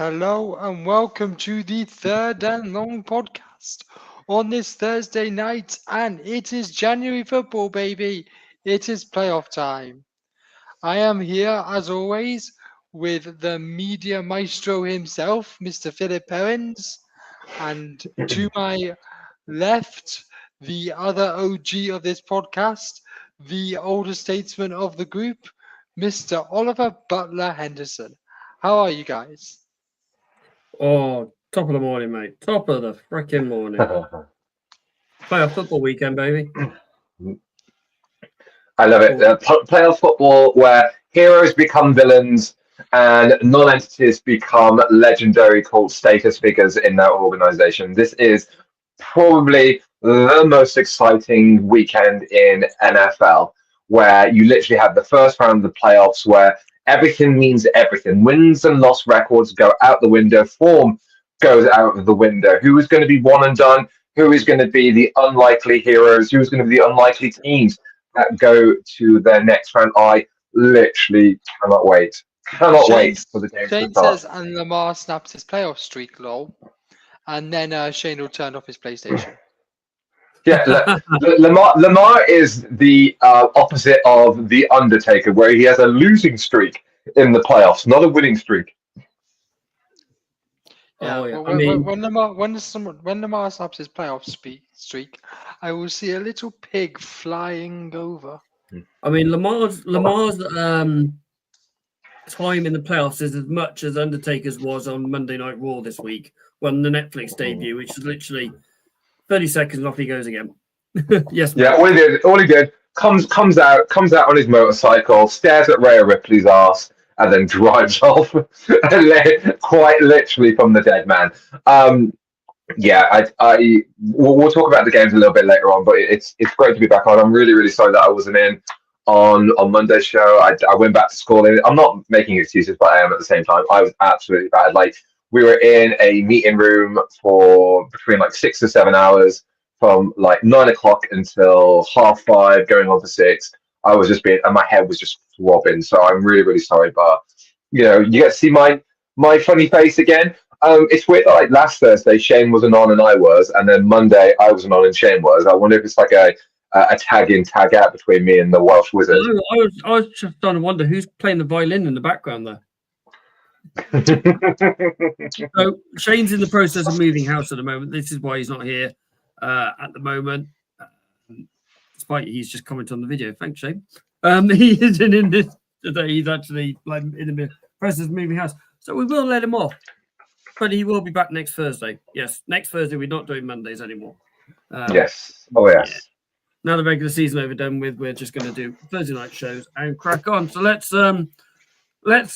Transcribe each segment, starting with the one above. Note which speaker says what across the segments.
Speaker 1: Hello and welcome to the Third and Long podcast on this Thursday night, and it is January football, baby. It is playoff time. I am here as always with the media maestro himself, Mr. Philip Perrins, and to my left, the other OG of this podcast, the older statesman of the group, Mr. Oliver Butler Henderson. How are you guys?
Speaker 2: Oh, top of the morning, mate. Top of the freaking morning. Playoff football weekend, baby.
Speaker 3: I love it. Playoff football where heroes become villains and non-entities become legendary cult status figures in their organization. This is probably the most exciting weekend in NFL, where you literally have the first round of the playoffs where everything means everything. Wins and loss records go out the window. Form goes out of the window. Who is going to be one and done? Who is going to be the unlikely heroes? Who is going to be the unlikely teams that go to their next round? I literally cannot wait. Cannot wait for the game to
Speaker 1: Shane
Speaker 3: start.
Speaker 1: says, and Lamar snaps his playoff streak, lol. And then Shane will turn off his PlayStation.
Speaker 3: Yeah, Lamar is the opposite of the Undertaker, where he has a losing streak in the playoffs, not a winning streak.
Speaker 1: Yeah,
Speaker 2: Oh, yeah.
Speaker 1: when Lamar snaps his playoff streak, I will see a little pig flying over.
Speaker 2: I mean, Lamar's time in the playoffs is as much as Undertaker's was on Monday Night Raw this week, when the Netflix debut, which is literally 30 seconds and off he goes again. Yes, mate.
Speaker 3: Yeah, all he did comes out on his motorcycle, stares at Rhea Ripley's ass, and then drives off, quite literally from the dead man. We'll talk about the games a little bit later on, but it's great to be back on. I'm really, really sorry that I wasn't in on Monday's show. I went back to school. I'm not making excuses, but I am at the same time. I was absolutely bad. Like, we were in a meeting room for between like 6 to 7 hours, from like 9 o'clock until 5:30, going on for 6. I was just and my head was just throbbing. So I'm really, really sorry. But you get to see my funny face again. It's weird that like last Thursday Shane wasn't on and I was, and then Monday I wasn't on and Shane was. I wonder if it's like a tag in, tag out between me and the Welsh Wizard.
Speaker 2: I was just trying to wonder who's playing the violin in the background there. So Shane's in the process of moving house at the moment. This is why he's not here at the moment. Despite he's just commented on the video. Thanks, Shane. He isn't in this today. He's actually like in the process of moving house. So we will let him off. But he will be back next Thursday. Yes, next Thursday. We're not doing Mondays anymore.
Speaker 3: Yes. Oh, yes.
Speaker 2: Yeah. Now the regular season overdone with, we're just going to do Thursday night shows and crack on. So let's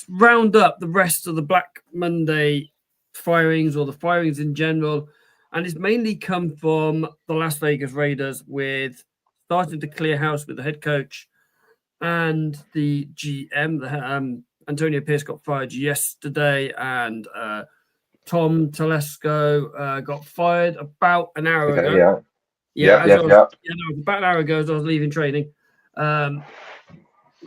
Speaker 2: round up the rest of the Black Monday firings, or the firings in general. And it's mainly come from the Las Vegas Raiders, with starting to clear house with the head coach and the GM. Antonio Pierce got fired yesterday, and Tom Telesco got fired about an hour ago. About an hour ago as I was leaving training.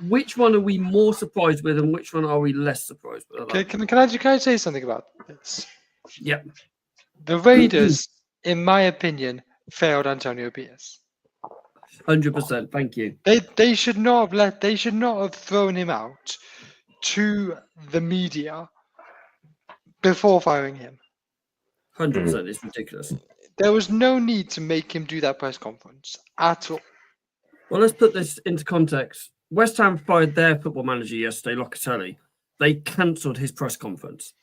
Speaker 2: Which one are we more surprised with, and which one are we less surprised with?
Speaker 1: Can I say something about this?
Speaker 2: Yeah.
Speaker 1: The Raiders, in my opinion, failed Antonio Pierce.
Speaker 2: 100%. Thank you.
Speaker 1: They should not have thrown him out to the media before firing him.
Speaker 2: 100%. It's ridiculous.
Speaker 1: There was no need to make him do that press conference at all.
Speaker 2: Well, let's put this into context. West Ham fired their football manager yesterday, Locatelli. They cancelled his press conference.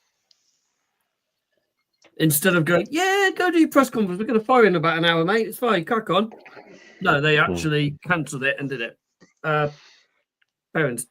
Speaker 2: Instead of going, go do your press conference. We're going to fire you in about an hour, mate. It's fine. Crack on. No, they actually cancelled it and did it. Parents.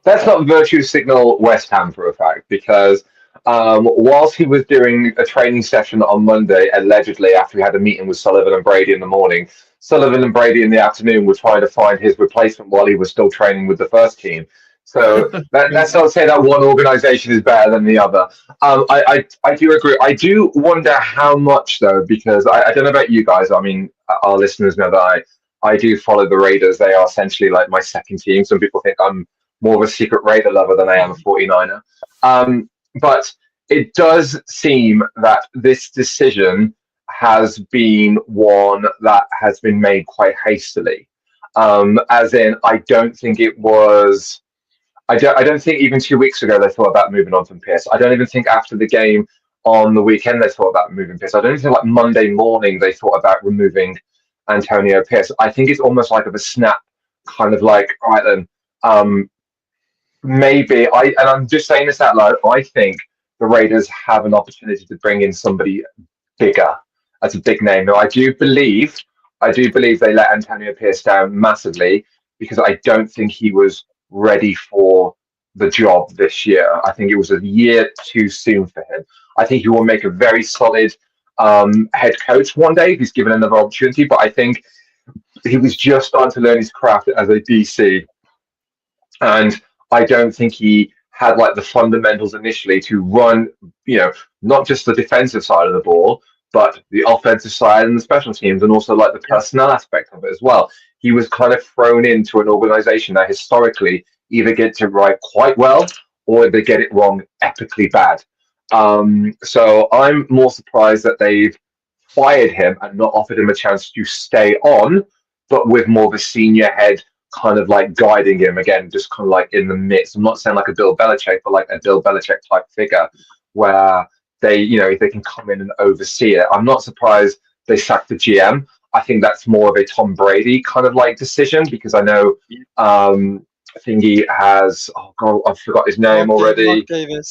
Speaker 3: Let's not virtue signal West Ham for a fact, because whilst he was doing a training session on Monday, allegedly after he had a meeting with Sullivan and Brady in the morning, Sullivan and Brady in the afternoon were trying to find his replacement while he was still training with the first team. So let's not say that one organization is better than the other. I do agree. I do wonder how much, though, because I don't know about you guys. I mean, our listeners know that I do follow the Raiders. They are essentially like my second team. Some people think I'm more of a secret Raider lover than I am a 49er. But it does seem that this decision has been one that has been made quite hastily. As in, I don't think it was. I don't think even 2 weeks ago they thought about moving on from Pierce. I don't even think after the game on the weekend they thought about moving Pierce. I don't even think like Monday morning they thought about removing Antonio Pierce. I think it's almost like of a snap, kind of like, all right then, maybe and I'm just saying this out loud. I think the Raiders have an opportunity to bring in somebody bigger as a big name. Now, I do believe they let Antonio Pierce down massively because I don't think he was ready for the job this year. I think it was a year too soon for him. I think he will make a very solid head coach one day if he's given another opportunity. But I think he was just starting to learn his craft as a DC, and I don't think he had like the fundamentals initially to run, not just the defensive side of the ball, but the offensive side and the special teams, and also like the personnel aspect of it as well. He was kind of thrown into an organization that historically either gets it right quite well or they get it wrong epically bad. So I'm more surprised that they've fired him and not offered him a chance to stay on, but with more of a senior head kind of like guiding him again, just kind of like in the midst. I'm not saying like a Bill Belichick, but like a Bill Belichick type figure where they, if they can come in and oversee it. I'm not surprised they sacked the GM. I think that's more of a Tom Brady kind of like decision because I know Thingy has, oh God, I forgot his name already.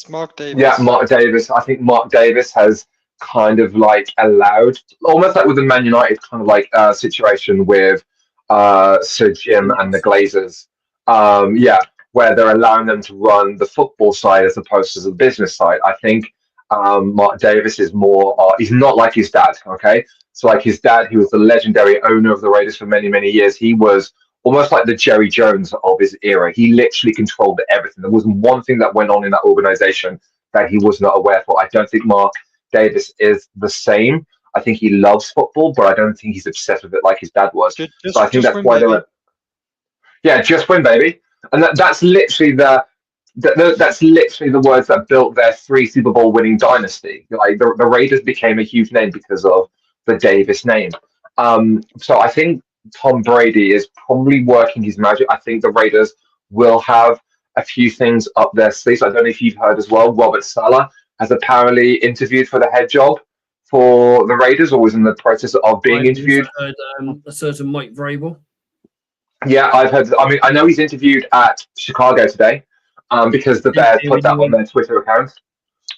Speaker 1: Mark Davis.
Speaker 3: Yeah, Mark Davis. I think Mark Davis has kind of like allowed, almost like with the Man United kind of like situation with Sir Jim and the Glazers. Where they're allowing them to run the football side as opposed to the business side. I think Mark Davis is more, he's not like his dad, okay? So like his dad, he was the legendary owner of the Raiders for many, many years. He was almost like the Jerry Jones of his era. He literally controlled everything. There wasn't one thing that went on in that organization that he was not aware for. I don't think Mark Davis is the same. I think he loves football, but I don't think he's obsessed with it like his dad was. So I think that's why they're... Yeah, just win, baby. And that's literally that's literally the words that built their 3 Super Bowl winning dynasty. Like the Raiders became a huge name because of the Davis name. So I think Tom Brady is probably working his magic. I think the Raiders will have a few things up their sleeves. I don't know if you've heard as well. Robert Saleh has apparently interviewed for the head job for the Raiders, or was in the process of being interviewed.
Speaker 2: I heard a certain Mike Vrabel.
Speaker 3: Yeah, I've heard. I mean, I know he's interviewed at Chicago today because the Bears put that on their Twitter account.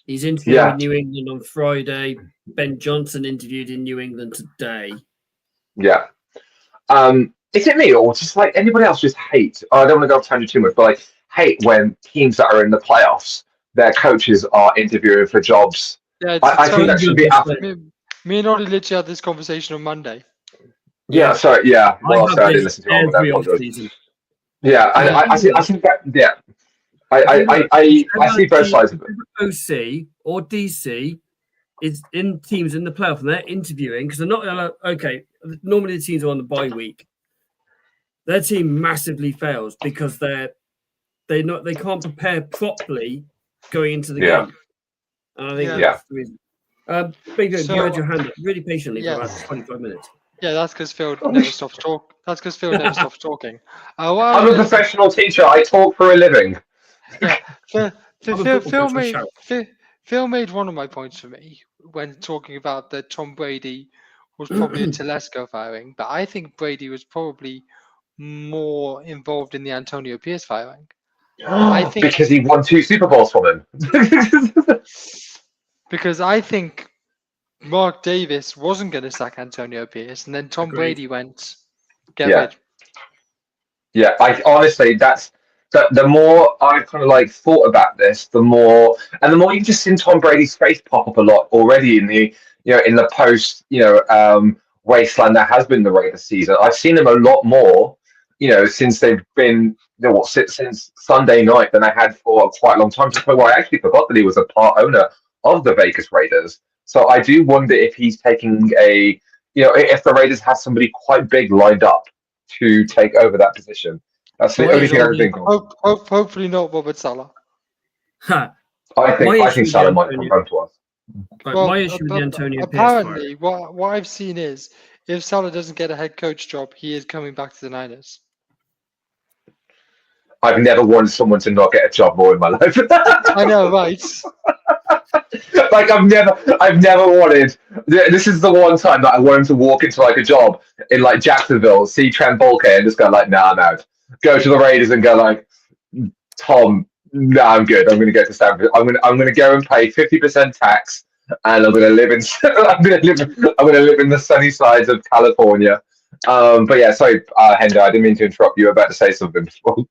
Speaker 2: He's interviewed in New England on Friday. Ben Johnson interviewed in New England today. Yeah.
Speaker 3: Is it me or just like anybody else just hate? I don't want to go off tangent too much, but like hate when teams that are in the playoffs, their coaches are interviewing for jobs. Yeah, I think that should be after.
Speaker 1: Me and Ollie literally had this conversation on Monday.
Speaker 3: Yeah, sorry. Yeah, well, I didn't listen to all of that. Yeah, I think that. Yeah, I see both sides of it.
Speaker 2: OC or DC is in teams in the playoff and they're interviewing because they're not okay. Normally the teams are on the bye week. Their team massively fails because they can't prepare properly going into the game. And I think that's the reason. Bingo, you had your hand up really patiently for about 25 minutes.
Speaker 1: Yeah, that's because Phil never stops talking. That's because Phil never stops talking.
Speaker 3: I'm a professional teacher. I talk for a living.
Speaker 1: Yeah, Phil made one of my points for me when talking about that Tom Brady was probably a Telesco firing, but I think Brady was probably more involved in the Antonio Pierce firing.
Speaker 3: I think because he won 2 Super Bowls from him.
Speaker 1: Because I think Mark Davis wasn't going to sack Antonio Pierce, and then Tom Brady went, get rid.
Speaker 3: Yeah, I honestly, that's the more I've kind of like thought about this, the more you've just seen Tom Brady's face pop up a lot already in the in the post wasteland that has been the Raiders season. I've seen him a lot more, since they've been since Sunday night than I had for quite a long time. To the point where I actually forgot that he was a part owner of the Vegas Raiders. So I do wonder if he's taking if the Raiders have somebody quite big lined up to take over that position. That's the only thing I can think of.
Speaker 1: Hopefully not Robert Saleh.
Speaker 3: I
Speaker 2: My issue
Speaker 3: think
Speaker 2: with
Speaker 3: Salah might come
Speaker 2: Antonio,
Speaker 3: home to us.
Speaker 2: right,
Speaker 1: Well,
Speaker 2: my issue with the Antonio Pierce firing.
Speaker 1: apparently, what I've seen is if Salah doesn't get a head coach job, he is coming back to the Niners.
Speaker 3: I've never wanted someone to not get a job more in my life.
Speaker 1: I know, right?
Speaker 3: Like I've never wanted. This is the one time that I want him to walk into like a job in like Jacksonville, see Trent Baalke, and just go like, "Nah, I'm out." Go to the Raiders and go like, "Tom, nah, I'm good. I'm going to go to Stanford. I'm going to go and pay 50% tax, and I'm going to live in I'm going to live in the sunny sides of California." But yeah, sorry, Hendo, I didn't mean to interrupt you. You were about to say something before.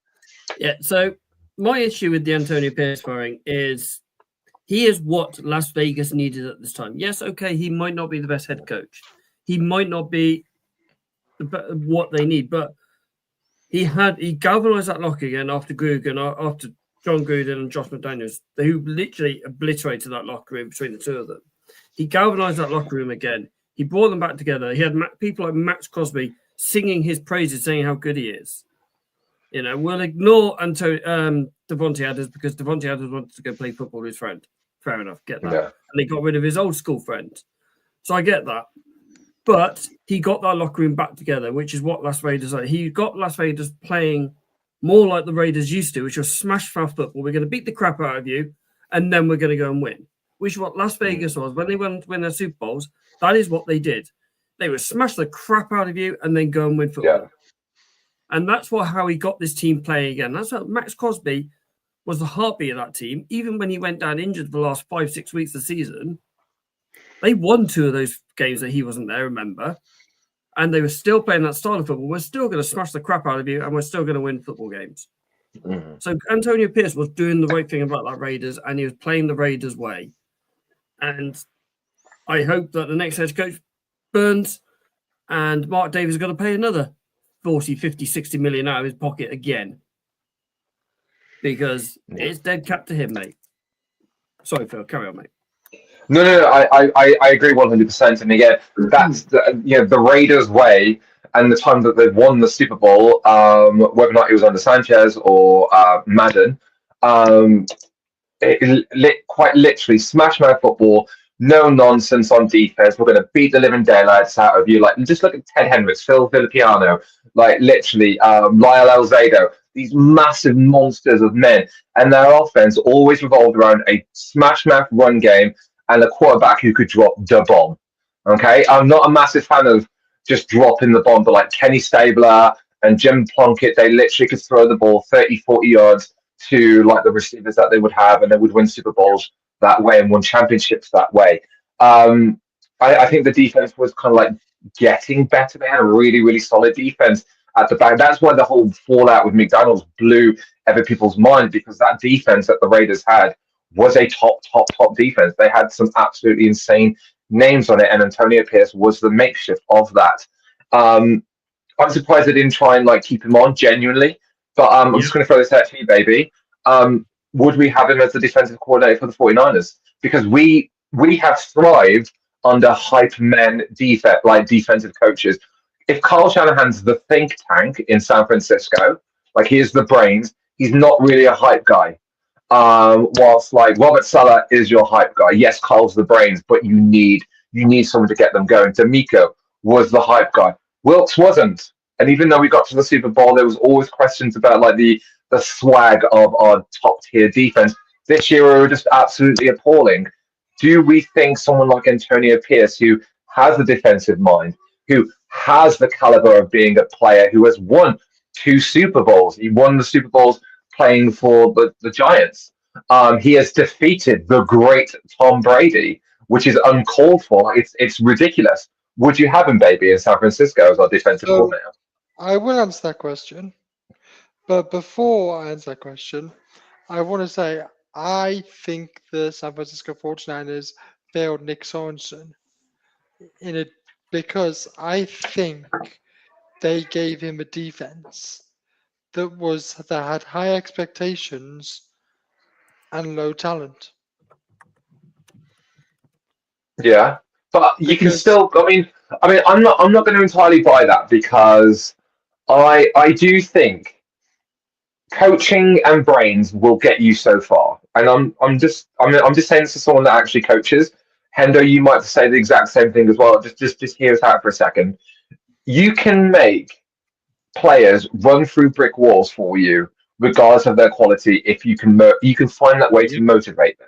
Speaker 2: Yeah, so my issue with the Antonio Pierce firing is he is what Las Vegas needed at this time. Yes, okay, he might not be the best head coach. He might not be what they need, but he galvanized that locker again after after John Gruden and Josh McDaniels, who literally obliterated that locker room between the two of them. He galvanized that locker room again. He brought them back together. He had people like Max Crosby singing his praises, saying how good he is. You know, we'll ignore Devontae Adams because Devontae Adams wanted to go play football with his friend. Fair enough, get that.
Speaker 3: Yeah.
Speaker 2: And they got rid of his old school friend. So I get that. But he got that locker room back together, which is what Las Vegas are. He got Las Vegas playing more like the Raiders used to, which was smash mouth football. We're going to beat the crap out of you, and then we're going to go and win. Which is what Las Vegas was. When they went to win their Super Bowls, that is what they did. They would smash the crap out of you and then go and win football.
Speaker 3: Yeah.
Speaker 2: And that's how he got this team playing again. That's how Max Crosby was the heartbeat of that team. Even when he went down injured for the last 5-6 weeks of the season, they won 2 of those games that he wasn't there, remember? And they were still playing that style of football. We're still going to smash the crap out of you and we're still going to win football games.
Speaker 3: Mm-hmm.
Speaker 2: So Antonio Pierce was doing the right thing about that Raiders and he was playing the Raiders way. And I hope that the next head coach, Burns, and Mark Davis are going to pay another 40, 50, 60 million out of his pocket again. Because it's dead cap to him, mate. Sorry, Phil, carry on, mate.
Speaker 3: No, I agree 100%. And again, that's the Raiders' way, and the time that they've won the Super Bowl, whether or not it was under Sanchez or Madden, quite literally smash mouth football, no nonsense on defense. We're going to beat the living daylights out of you. Like, just look at Ted Hendricks, Phil Filippiano, like literally Lyle Alzado. These massive monsters of men, and their offense always revolved around a smash mouth run game and a quarterback who could drop the bomb. Okay, I'm not a massive fan of just dropping the bomb, but like Kenny Stabler and Jim Plunkett, they literally could throw the ball 30, 40 yards to like the receivers that they would have, and they would win Super Bowls that way and won championships that way. I think the defense was kind of like getting better. They had a really, really solid defense at the back. That's why the whole fallout with McDaniels blew every people's mind, because that defense that the Raiders had was a top defense. They had some absolutely insane names on it, and Antonio Pierce was the makeshift of that. I'm surprised they didn't try and like keep him on genuinely, but I'm just going to throw this out to you, baby. Would we have him as the defensive coordinator for the 49ers? Because we have thrived under hype men defensive coaches. If Kyle Shanahan's the think tank in San Francisco, like he is the brains, he's not really a hype guy. Whilst like Robert Saleh is your hype guy. Yes, Kyle's the brains, but you need someone to get them going. D'Amico was the hype guy. Wilkes wasn't. And even though we got to the Super Bowl, there was always questions about like the swag of our top tier defense. This year we were just absolutely appalling. Do we think someone like Antonio Pierce, who has the defensive mind, who has the caliber of being a player who has won 2 Super Bowls. He won the Super Bowls playing for the Giants. He has defeated the great Tom Brady, which is uncalled for. It's ridiculous. Would you have him, baby, in San Francisco as our defensive coordinator?
Speaker 1: I will answer that question. But before I answer that question, I want to say I think the San Francisco 49ers failed Nick Sorensen because I think they gave him a defense that had high expectations and low talent.
Speaker 3: Yeah, but you can still. I mean, I'm not going to entirely buy that, because I do think coaching and brains will get you so far. and I'm just saying this to someone that actually coaches. Hendo, you might say the exact same thing as well. Just hear us out for a second. You can make players run through brick walls for you, regardless of their quality, if you can find that way to motivate them.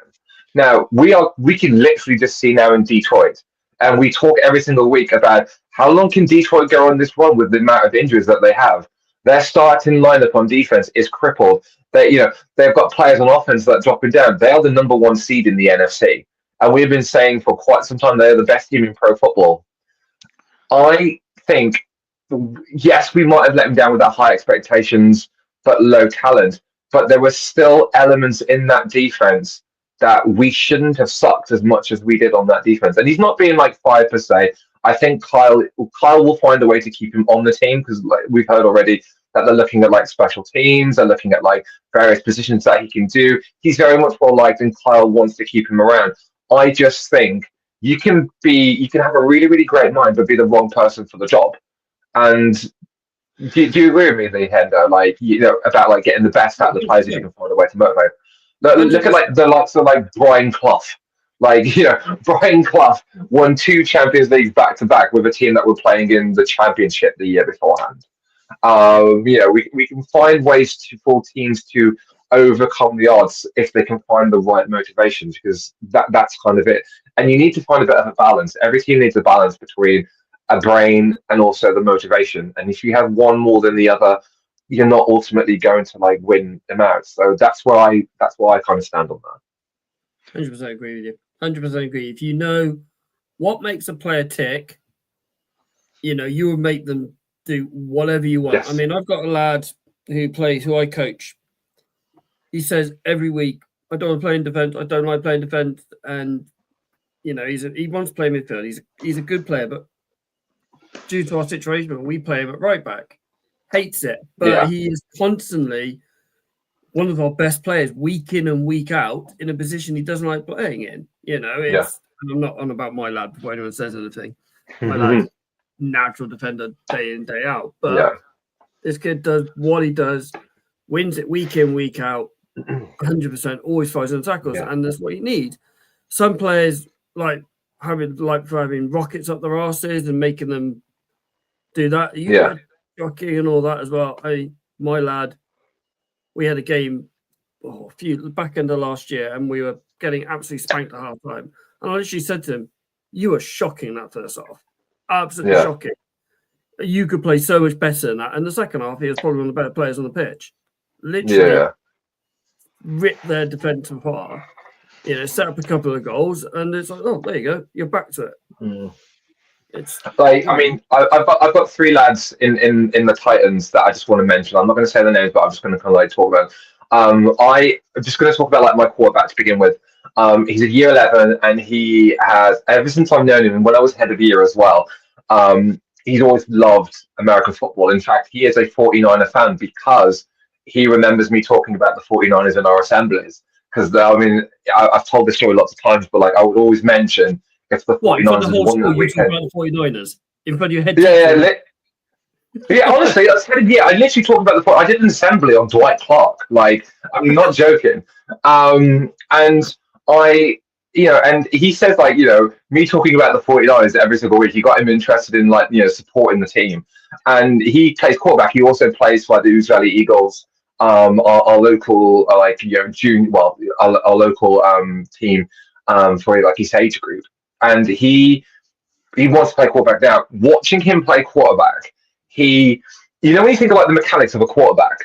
Speaker 3: Now we can literally just see now in Detroit, and we talk every single week about how long can Detroit go on this run with the amount of injuries that they have. Their starting lineup on defense is crippled. They've got players on offense that are dropping down. They are the number one seed in the NFC, and we've been saying for quite some time they're the best team in pro football. I think, yes, we might have let them down with our high expectations but low talent, but there were still elements in that defense that we shouldn't have sucked as much as we did on that defense. And he's not being like fired per se. I think Kyle will find a way to keep him on the team, because we've heard already that they're looking at like special teams, they're looking at like various positions that he can do. He's very much well liked, and Kyle wants to keep him around. I just think you can have a really, really great mind, but be the wrong person for the job. And do you agree with me, Lee Hendo? Like, about like getting the best out of the players if you can find a way to motivate. Look at like the likes of like Brian Clough. Like, Brian Clough won 2 Champions Leagues back to back with a team that were playing in the Championship the year beforehand. We can find ways for teams to overcome the odds if they can find the right motivations, because that's kind of it. And you need to find a bit of a balance. Every team needs a balance between a brain and also the motivation. And if you have one more than the other, you're not ultimately going to like win them out. So that's why I kind of stand on that.
Speaker 2: 100% agree with you. 100% agree. If you know what makes a player tick, you will make them do whatever you want. Yes. I mean, I've got a lad who I coach. He says every week, I don't want to play in defence. I don't like playing defence. And, he wants to play midfield. He's a good player, but due to our situation, we play him at right back. Hates it. But he is constantly one of our best players week in and week out in a position he doesn't like playing in. I'm not on about my lad before anyone says anything. My lad's natural defender day in, day out. But this kid does what he does, wins it week in, week out, 100%, always fights on tackles, and that's what you need. Some players like having rockets up their asses and making them do that. Jockey and all that as well. My lad, we had a game back end of last year, and we were getting absolutely spanked at half time. And I literally said to him, "You were shocking that first half, absolutely shocking. You could play so much better than that." And the second half, he was probably one of the better players on the pitch. Literally ripped their defence apart. Set up a couple of goals, and it's like, oh, there you go, you're back to it. It's
Speaker 3: like, I mean, I've got 3 lads in the Titans that I just want to mention. I'm not going to say the names, but I'm just going to kind of like talk about. I'm just going to talk about like my quarterback to begin with. He's a year 11, and he has, ever since I've known him, and when I was head of year as well, he's always loved American football. In fact, he is a 49er fan because he remembers me talking about the 49ers in our assemblies. Because I've told this story lots of times, but like I would always mention if the 49ers won that weekend.
Speaker 2: The 49ers in front of your head.
Speaker 3: Honestly, I literally talked about the. I did an assembly on Dwight Clark. Like, I'm not joking. And he says like, me talking about the 49ers every single week, he got him interested in like, supporting the team. And he plays quarterback. He also plays for the Israeli Eagles. Our local our local team for like his age group, and he wants to play quarterback now. Watching him play quarterback, when you think of like the mechanics of a quarterback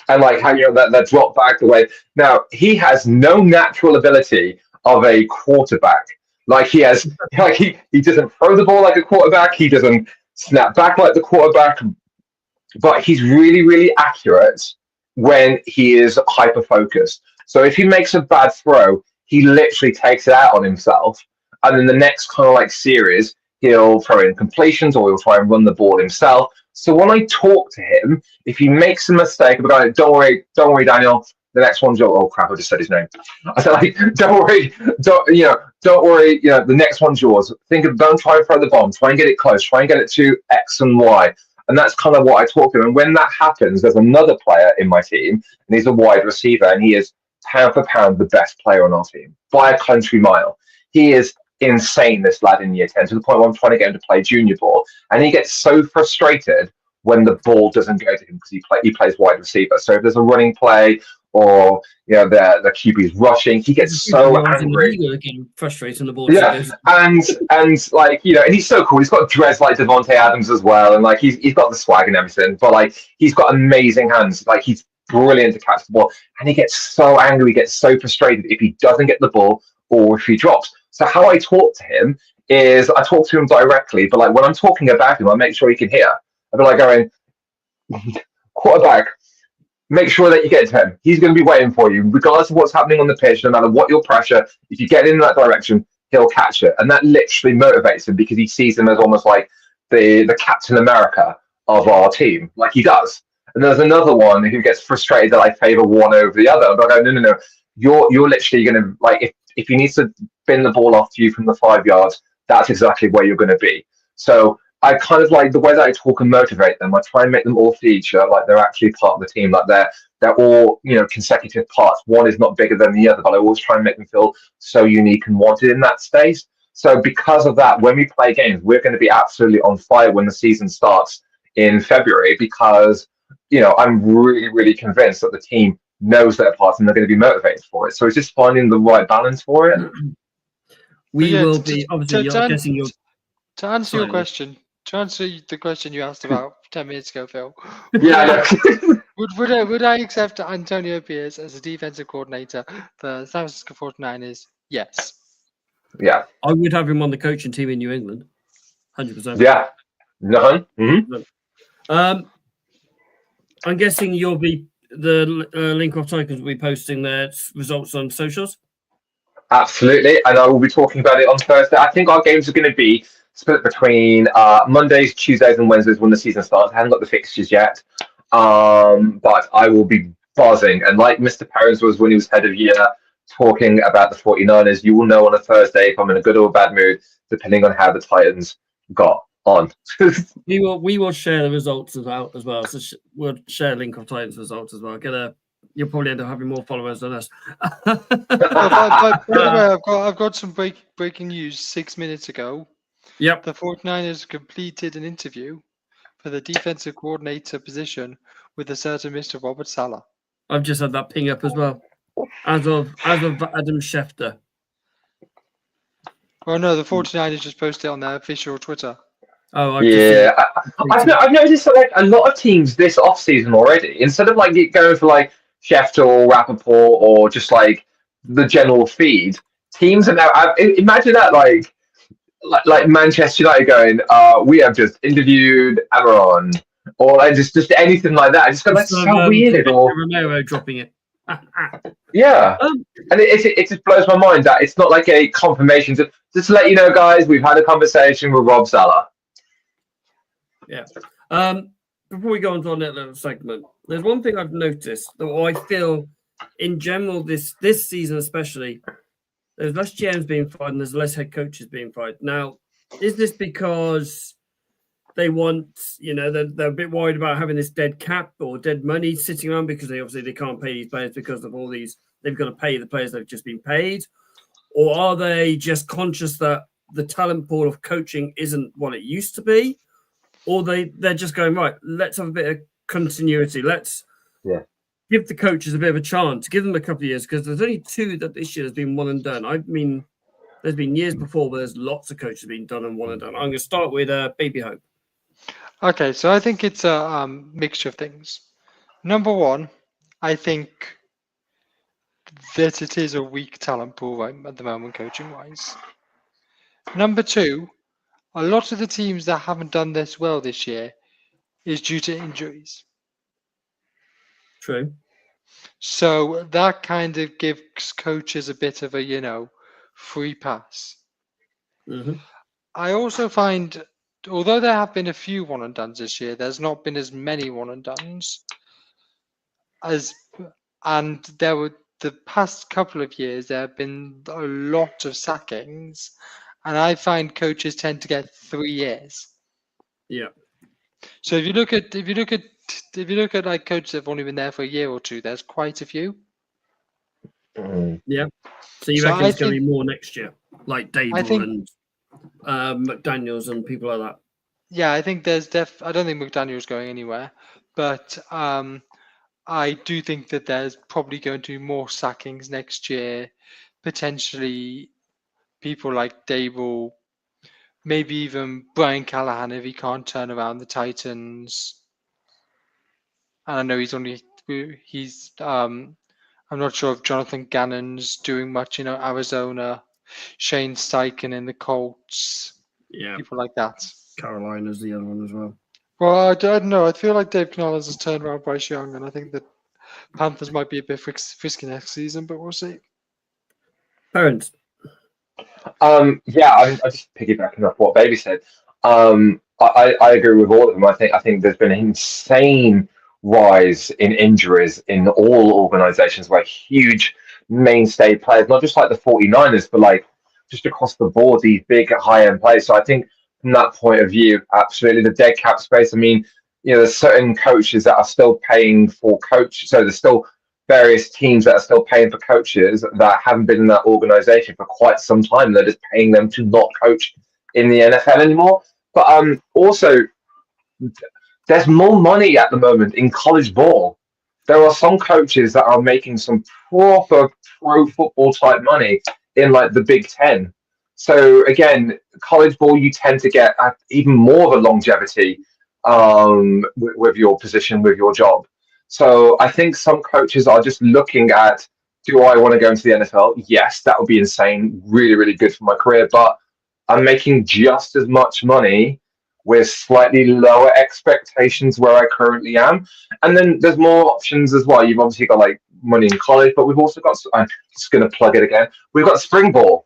Speaker 3: and like how that drop back the way, now he has no natural ability of a quarterback. Like he doesn't throw the ball like a quarterback, he doesn't snap back like the quarterback, but he's really, really accurate when he is hyper-focused. So if he makes a bad throw, he literally takes it out on himself. And then the next kind of like series, he'll throw in completions or he'll try and run the ball himself. So when I talk to him, if he makes a mistake, I'm going, don't worry, Daniel, the next one's yours. Oh crap, I just said his name. I said, like, don't worry, the next one's yours. Don't try and throw the bomb, try and get it close, try and get it to X and Y. And that's kind of what I talk to him. And when that happens, there's another player in my team, and he's a wide receiver, and he is pound for pound the best player on our team by a country mile. He is insane, this lad in year 10, to the point where I'm trying to get him to play junior ball. And he gets so frustrated when the ball doesn't go to him because he plays wide receiver. So if there's a running play or the QB's rushing, he gets so angry.
Speaker 2: Getting frustrated the ball.
Speaker 3: Yeah, and like and he's so cool. He's got dreads like Devontae Adams as well, and like he's got the swag and everything. But like he's got amazing hands. Like he's brilliant to catch the ball, and he gets so angry, he gets so frustrated if he doesn't get the ball or if he drops. So how I talk to him is I talk to him directly, but like when I'm talking about him, I make sure he can hear. I'll be like going, quarterback, make sure that you get to him. He's going to be waiting for you, regardless of what's happening on the pitch, no matter what your pressure. If you get in that direction, he'll catch it. And that literally motivates him because he sees him as almost like the Captain America of our team, like he does. And there's another one who gets frustrated that I favor one over the other. But I go, no. You're literally going to, like, if he needs to bin the ball off to you from the 5 yards, that's exactly where you're going to be. So I kind of like the way that I talk and motivate them. I try and make them all feature like they're actually part of the team, like they're all consecutive parts. One is not bigger than the other, but I always try and make them feel so unique and wanted in that space. So because of that, when we play games, we're going to be absolutely on fire when the season starts in February because I'm really, really convinced that the team knows their parts and they're going to be motivated for it. So it's just finding the right balance for it.
Speaker 2: We will be obviously. You're guessing your.
Speaker 1: To answer your question, to answer the question you asked about 10 minutes ago, Phil.
Speaker 3: Yeah.
Speaker 1: Would I accept Antonio Pierce as a defensive coordinator for San Francisco 49ers? Yes.
Speaker 3: Yeah.
Speaker 2: I would have him on the coaching team in New England. 100%.
Speaker 3: Yeah. No. Mm-hmm.
Speaker 2: I'm guessing you'll be the Lincoln Tigers will be posting their results on socials.
Speaker 3: Absolutely, and I will be talking about it on Thursday. I think our games are going to be split between Mondays, Tuesdays, and Wednesdays when the season starts. I haven't got the fixtures yet, but I will be buzzing. And like Mr. Perrins was when he was head of year talking about the 49ers, you will know on a Thursday if I'm in a good or a bad mood, depending on how the Titans got on.
Speaker 2: we will share the results as well. So we'll share link of Titans results as well. You'll probably end up having more followers than us.
Speaker 1: By the way, I've got some breaking news 6 minutes ago.
Speaker 2: Yep.
Speaker 1: The 49ers completed an interview for the defensive coordinator position with a certain Mr. Robert Saleh.
Speaker 2: I've just had that ping up as well. As of Adam Schefter.
Speaker 1: Well, no, the 49ers just posted it on their official Twitter.
Speaker 2: Oh,
Speaker 3: I've noticed that like a lot of teams this off season already, instead of like going for like Schefter or Rappaport or just like the general feed, teams are now. Imagine that like Manchester United going, we have just interviewed Amaron, or like just anything like that. I just go, that's so weird. Or
Speaker 2: Romero dropping it.
Speaker 3: Yeah, and it just blows my mind that it's not like a confirmation. Just to let you know, guys, we've had a conversation with Rob Saleh.
Speaker 2: Yeah. Before we go on to our next little segment, there's one thing I've noticed that I feel in general this season especially, there's less GMs being fired and there's less head coaches being fired. Now, is this because they want, they're a bit worried about having this dead cap or dead money sitting around because they can't pay these players because of all these, they've got to pay the players that have just been paid? Or are they just conscious that the talent pool of coaching isn't what it used to be? Or they're just going, right, let's have a bit of continuity. Let's give the coaches a bit of a chance, give them a couple of years, because there's only two that this year has been one and done. I mean, there's been years before where there's lots of coaches being done and one and done. I'm going to start with Baby Hope.
Speaker 1: Okay, so I think it's a mixture of things. Number one, I think that it is a weak talent pool right at the moment, coaching-wise. Number two, a lot of the teams that haven't done this well this year is due to injuries.
Speaker 2: True.
Speaker 1: So that kind of gives coaches a bit of a, free pass.
Speaker 2: Mm-hmm.
Speaker 1: I also find, although there have been a few one and dones this year, there's not been as many one and dones and there were the past couple of years there have been a lot of sackings, and I find coaches tend to get 3 years.
Speaker 2: Yeah.
Speaker 1: So if you look at like coaches that have only been there for a year or two, there's quite a few.
Speaker 2: So you
Speaker 1: So
Speaker 2: reckon
Speaker 1: I
Speaker 2: it's going to
Speaker 1: think-
Speaker 2: be more next year, like Dable
Speaker 1: think-
Speaker 2: and McDaniels and people like that?
Speaker 1: Yeah, I think there's I don't think McDaniel's going anywhere, but I do think that there's probably going to be more sackings next year. Potentially, people like Dable, maybe even Brian Callahan if he can't turn around the Titans. And I know he's I'm not sure if Jonathan Gannon's doing much in Arizona. Shane Steichen in the Colts,
Speaker 2: Yeah,
Speaker 1: people like that.
Speaker 2: Carolina's the other one as well.
Speaker 1: Well, I don't know. I feel like Dave Canales has turned around Bryce Young, and I think that Panthers might be a bit frisky next season, but we'll see.
Speaker 2: Parents.
Speaker 3: I'm just piggybacking off what Baby said. I agree with all of them. I think there's been an insane rise in injuries in all organizations where huge mainstay players, not just like the 49ers, but like just across the board, these big high-end players. So I think from that point of view, absolutely the dead cap space. I mean, there's certain coaches that are still paying for coach. So there's still various teams that are still paying for coaches that haven't been in that organization for quite some time. They're just paying them to not coach in the NFL anymore. But also, there's more money at the moment in college ball. There are some coaches that are making some proper pro football type money in like the Big Ten. So again, college ball, you tend to get even more of a longevity with your position, with your job. So I think some coaches are just looking at, do I want to go into the NFL? Yes, that would be insane. Really, really good for my career. But I'm making just as much money with slightly lower expectations where I currently am. And then there's more options as well. You've obviously got like money in college, but we've also got, I'm just going to plug it again. We've got spring ball.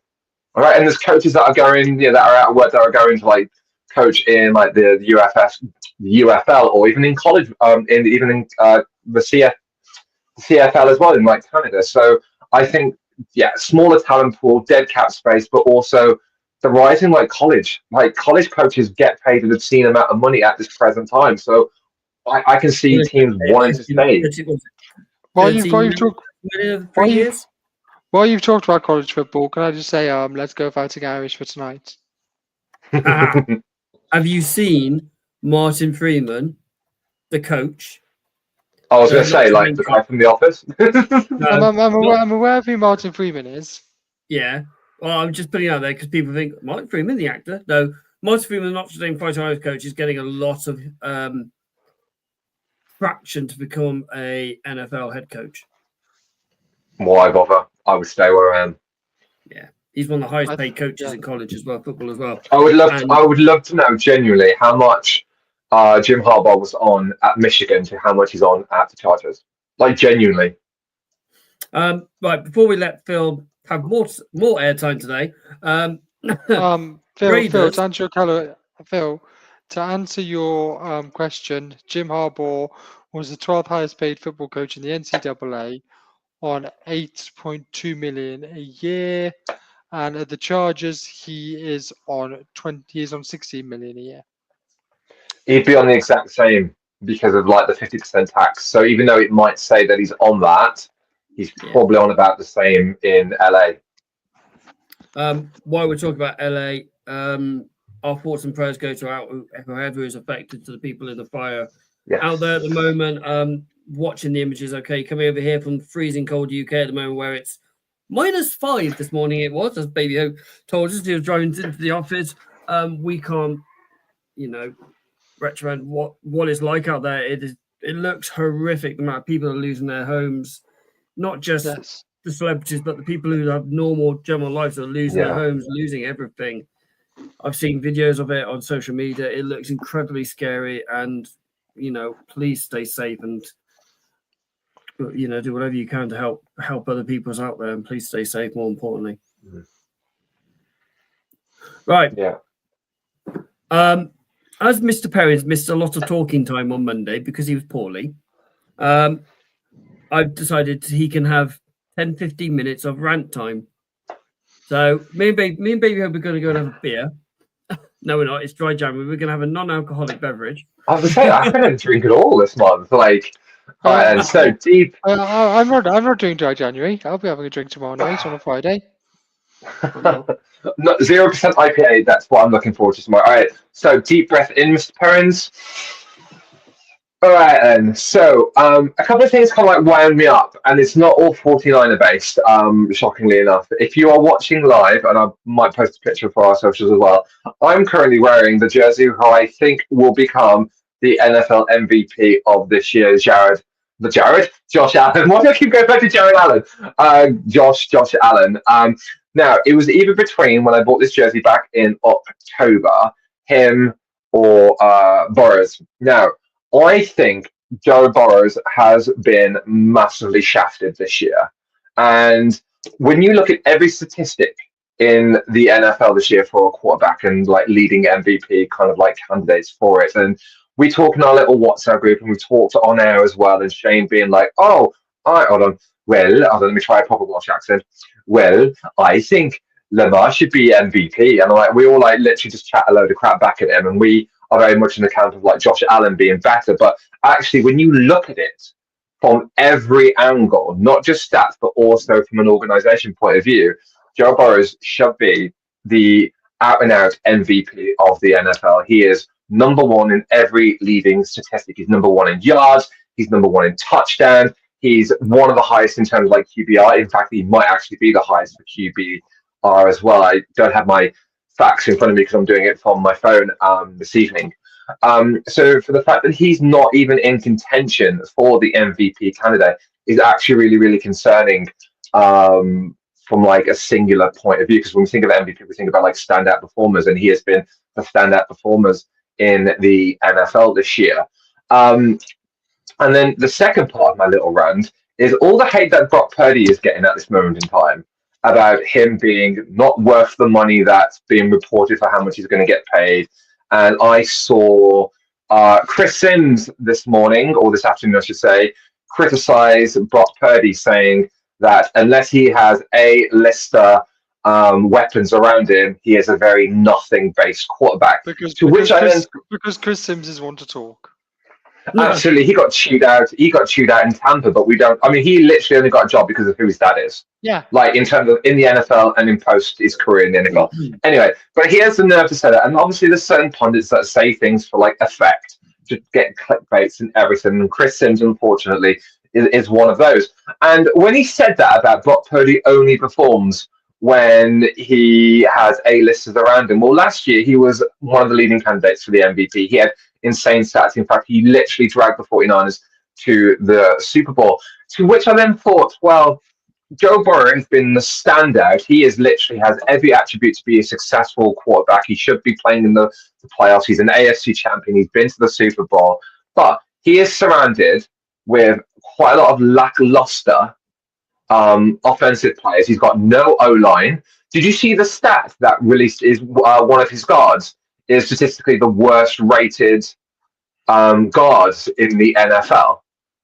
Speaker 3: All right. And there's coaches that are going, that are out of work, that are going to like coach in like the UFL, or even in college, the CFL as well in like Canada. So I think, smaller talent pool, dead cap space, but also the rise in like college coaches get paid an obscene amount of money at this present time. So I can see teams wanting to stay.
Speaker 1: While you've talked about college football, can I just say, let's go Fighting Irish for tonight.
Speaker 2: Have you seen Martin Freeman, the coach?
Speaker 3: I was going to say, like the guy from The Office.
Speaker 1: I'm aware of who Martin Freeman is.
Speaker 2: Yeah. Well, I'm just putting it out there because people think Martin Freeman, the actor. No, Martin Freeman, not the same Fighting Irish coach, is getting a lot of traction to become a NFL head coach.
Speaker 3: Why bother? I would stay where I am.
Speaker 2: Yeah, he's one of the highest paid coaches in college as well, football as well.
Speaker 3: I would love to know genuinely how much Jim Harbaugh was on at Michigan to how much he's on at the Chargers. Like genuinely.
Speaker 2: Right, before we let Phil have more airtime today,
Speaker 1: Phil, to answer your question, Jim Harbaugh was the 12th highest paid football coach in the NCAA on $8.2 million a year, and at the Chargers he is on $16 million a year.
Speaker 3: He'd be on the exact same because of like the 50% tax. So even though it might say that he's on that, he's probably on about the same in LA.
Speaker 2: While we're talking about LA, our thoughts and prayers go to whoever is affected, to the people in the fire out there at the moment. Watching the images, coming over here from freezing cold UK at the moment, where it's -5 this morning. It was, as Baby Hope told us. He was driving into the office. We can't, retrospect what it's like out there. It looks horrific. The amount of people are losing their homes, not just the celebrities, but the people who have normal general lives are losing their homes, losing everything. I've seen videos of it on social media. It looks incredibly scary, and please stay safe and do whatever you can to help other people's out there, and please stay safe. More importantly, right?
Speaker 3: Yeah.
Speaker 2: As Mr. Perry's missed a lot of talking time on Monday because he was poorly, I've decided he can have 10-15 minutes of rant time. So me and Baby Hope are going to go and have a beer. No, we're not. It's dry January. We're going to have a non-alcoholic beverage.
Speaker 3: I was saying, I didn't drink at all this month. Like, All right, and so deep.
Speaker 1: I'm not doing dry January. I'll be having a drink tomorrow night on a Friday.
Speaker 3: No, 0% IPA. That's what I'm looking forward to tomorrow. All right, so deep breath in, Mr. Perrins. All right, then. So, a couple of things kind of like wound me up, and it's not all 49er based, shockingly enough. If you are watching live, and I might post a picture for our socials as well, I'm currently wearing the jersey who I think will become the NFL MVP of this year, Josh Allen. Why do I keep going back to Jared Allen? Josh Allen. Now, it was either between when I bought this jersey back in October, him or Burrows. Now, I think Joe Burrows has been massively shafted this year. And when you look at every statistic in the NFL this year for a quarterback and like leading MVP kind of like candidates for it, and we talk in our little WhatsApp group and we talked on air as well, and Shane being like, hold on. Let me try a proper Welsh accent. Well, I think Lamar should be MVP. And like we all like literally just chat a load of crap back at him, and we are very much in the camp of like Josh Allen being better. But actually, when you look at it from every angle, not just stats, but also from an organization point of view, Joe Burrows should be the out and out MVP of the NFL. He is number one in every leading statistic. He's number one in yards. He's number one in touchdowns. He's one of the highest in terms of like QBR. In fact, he might actually be the highest for QBR as well. I don't have my facts in front of me because I'm doing it from my phone this evening. So for the fact that he's not even in contention for the MVP candidate is actually really, really concerning from like a singular point of view. Because when we think of MVP, we think about like standout performers, and he has been the standout performers in the NFL this year. And then the second part of my little rant is all the hate that Brock Purdy is getting at this moment in time about him being not worth the money that's being reported for how much he's going to get paid. And I saw Chris Sims this morning, or this afternoon, I should say, criticize Brock Purdy, saying that unless he has A-lister weapons around him, he is a very nothing-based quarterback. Because
Speaker 1: Chris Sims is one to talk.
Speaker 3: Absolutely, he got chewed out. He got chewed out in Tampa, but we don't. I mean, he literally only got a job because of who his dad is.
Speaker 1: Yeah.
Speaker 3: Like in terms of in the NFL and in post his career in the NFL. Anyway, but he has the nerve to say that, and obviously there's certain pundits that say things for like effect to get clickbaits and everything. And Chris Sims, unfortunately, is one of those. And when he said that about Brock Purdy only performs when he has A-listers around him. Well, last year he was one of the leading candidates for the MVP. He had insane stats. In fact, he literally dragged the 49ers to the Super Bowl, to which I then thought, well, Joe Burrow has been the standout. He is literally has every attribute to be a successful quarterback. He should be playing in the playoffs. He's an AFC champion. He's been to the Super Bowl, but he is surrounded with quite a lot of lackluster offensive players. He's got no O-line. Did you see the stat that released is one of his guards is statistically the worst rated guards in the NFL?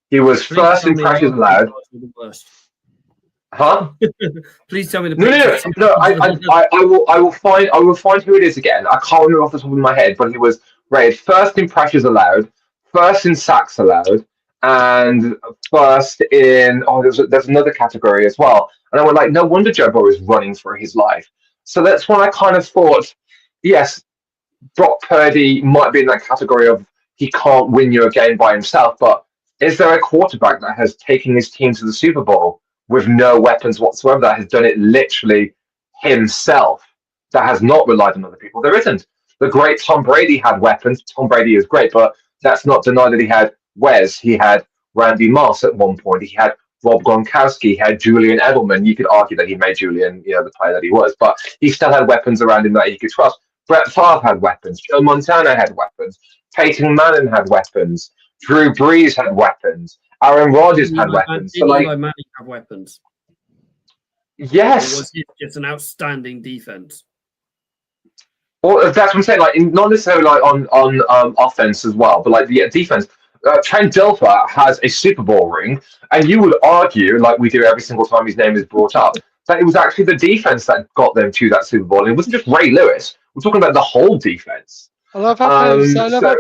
Speaker 3: He was first in pressures allowed. Huh?
Speaker 2: Please tell me the
Speaker 3: No. I will find who it is again. I can't remember off the top of my head, but he was rated first in pressures allowed, first in sacks allowed, and first in there's another category as well. And I was like, no wonder Joe Burrow is running for his life. So that's when I kind of thought, yes, Brock Purdy might be in that category of he can't win you a game by himself, but is there a quarterback that has taken his team to the Super Bowl with no weapons whatsoever, that has done it literally himself, that has not relied on other people? There isn't. The great Tom Brady had weapons. Tom Brady is great, but that's not denied that he had Wes. He had Randy Moss at one point. He had Rob Gronkowski. He had Julian Edelman. You could argue that he made Julian, the player that he was, but he still had weapons around him that he could trust. Brett Favre had weapons. Joe Montana had weapons. Peyton Manning had weapons. Drew Brees had weapons. Aaron Rodgers had weapons.
Speaker 2: Did Eli Manning have weapons?
Speaker 3: Yes.
Speaker 2: Or was he just an outstanding defense?
Speaker 3: Well, that's what I'm saying. Like, not necessarily like on offense as well, but like the defense. Trent Dilfer has a Super Bowl ring, and you would argue, like we do every single time his name is brought up, that it was actually the defense that got them to that Super Bowl. And it wasn't just Ray Lewis. We're talking about the whole defense.
Speaker 1: I love how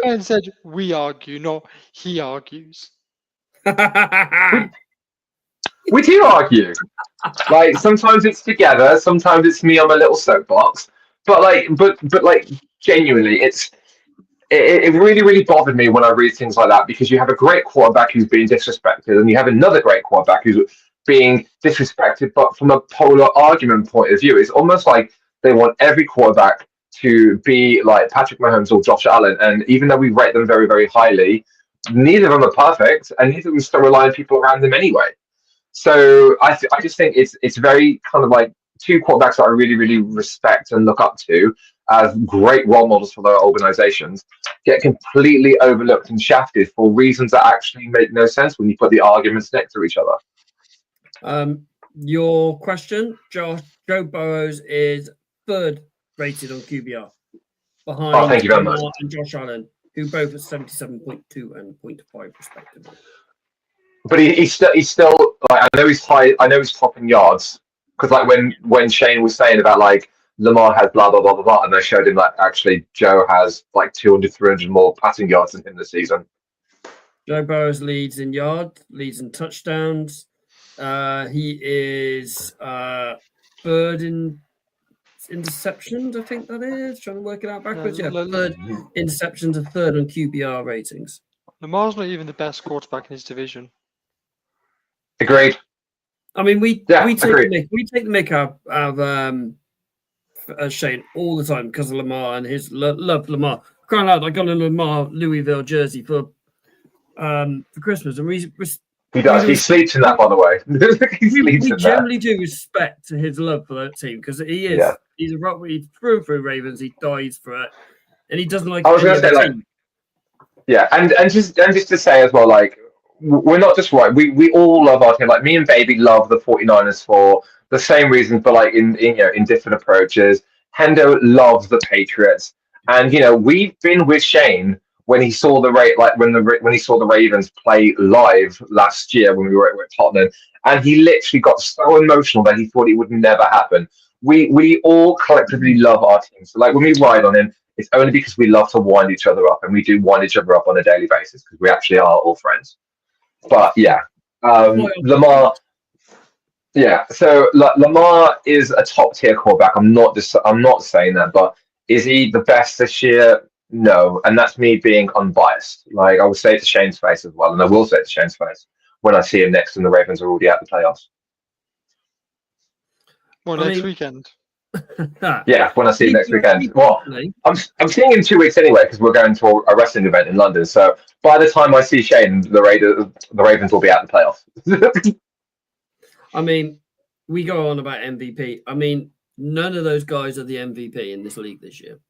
Speaker 1: Ben said, we argue, not he argues.
Speaker 3: We do argue. Like sometimes it's together, sometimes it's me on my little soapbox. But like genuinely, it really, really bothered me when I read things like that because you have a great quarterback who's being disrespected, and you have another great quarterback who's being disrespected. But from a polar argument point of view, it's almost like they want every quarterback to be like Patrick Mahomes or Josh Allen. And even though we rate them very, very highly, neither of them are perfect, and neither of them still rely on people around them anyway. So I just think it's very kind of like two quarterbacks that I really, really respect and look up to as great role models for their organizations get completely overlooked and shafted for reasons that actually make no sense when you put the arguments next to each other.
Speaker 2: Your question, Joe Burrows is third rated on QBR behind
Speaker 3: thank you very much.
Speaker 2: and Josh Allen, who both are 77.2 and 0.5 respectively.
Speaker 3: But he's still like I know he's high. I know he's top in yards because like when Shane was saying about like Lamar has blah blah blah blah blah, and they showed him that actually Joe has like 200, 300 more passing yards than him this season.
Speaker 2: Joe Burrows leads in yards, leads in touchdowns. He is third in interceptions. I think that is trying to work it out backwards. Yeah, third interceptions and third on QBR ratings.
Speaker 1: Lamar's not even the best quarterback in his division.
Speaker 3: Agreed.
Speaker 2: I mean, we take the mick out of Shane all the time because of Lamar and his love for Lamar. Crying out, I got a Lamar Louisville jersey for Christmas, and
Speaker 3: he does. He sleeps in that, by the way.
Speaker 2: we generally do respect his love for that team because he is. Yeah. He's through and through Ravens. He dies for it, and he doesn't like.
Speaker 3: I was going to say, like, yeah, and just to say as well, like, we're not just right. We all love our team. Like me and Baby love the 49ers for the same reasons, but like in different approaches. Hendo loves the Patriots, and we've been with Shane when he saw when he saw the Ravens play live last year when we were at Tottenham, and he literally got so emotional that he thought it would never happen. We all collectively love our team. So like when we ride on him, it's only because we love to wind each other up, and we do wind each other up on a daily basis because we actually are all friends. But yeah, Lamar. Yeah, so Lamar is a top tier quarterback. I'm not saying that, but is he the best this year? No, and that's me being unbiased. Like I will say it to Shane's face as well, and I will say it to Shane's face when I see him next, and the Ravens are already out the playoffs.
Speaker 1: Well, next weekend.
Speaker 3: Yeah, when I see him next weekend. Well, I'm seeing him 2 weeks anyway because we're going to a wrestling event in London. So by the time I see Shane, the Ravens will be out the playoffs.
Speaker 2: I mean, we go on about MVP. I mean, none of those guys are the MVP in this league this year.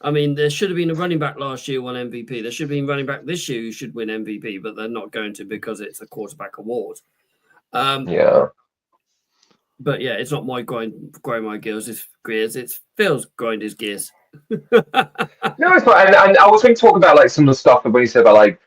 Speaker 2: I mean, there should have been a running back last year who won MVP. There should have been a running back this year who should win MVP, but they're not going to because it's a quarterback award.
Speaker 3: Yeah.
Speaker 2: But yeah, it's not my grind my gears. It's Phil's grind his gears.
Speaker 3: No, it's not. And I was going to talk about like some of the stuff that when you said about like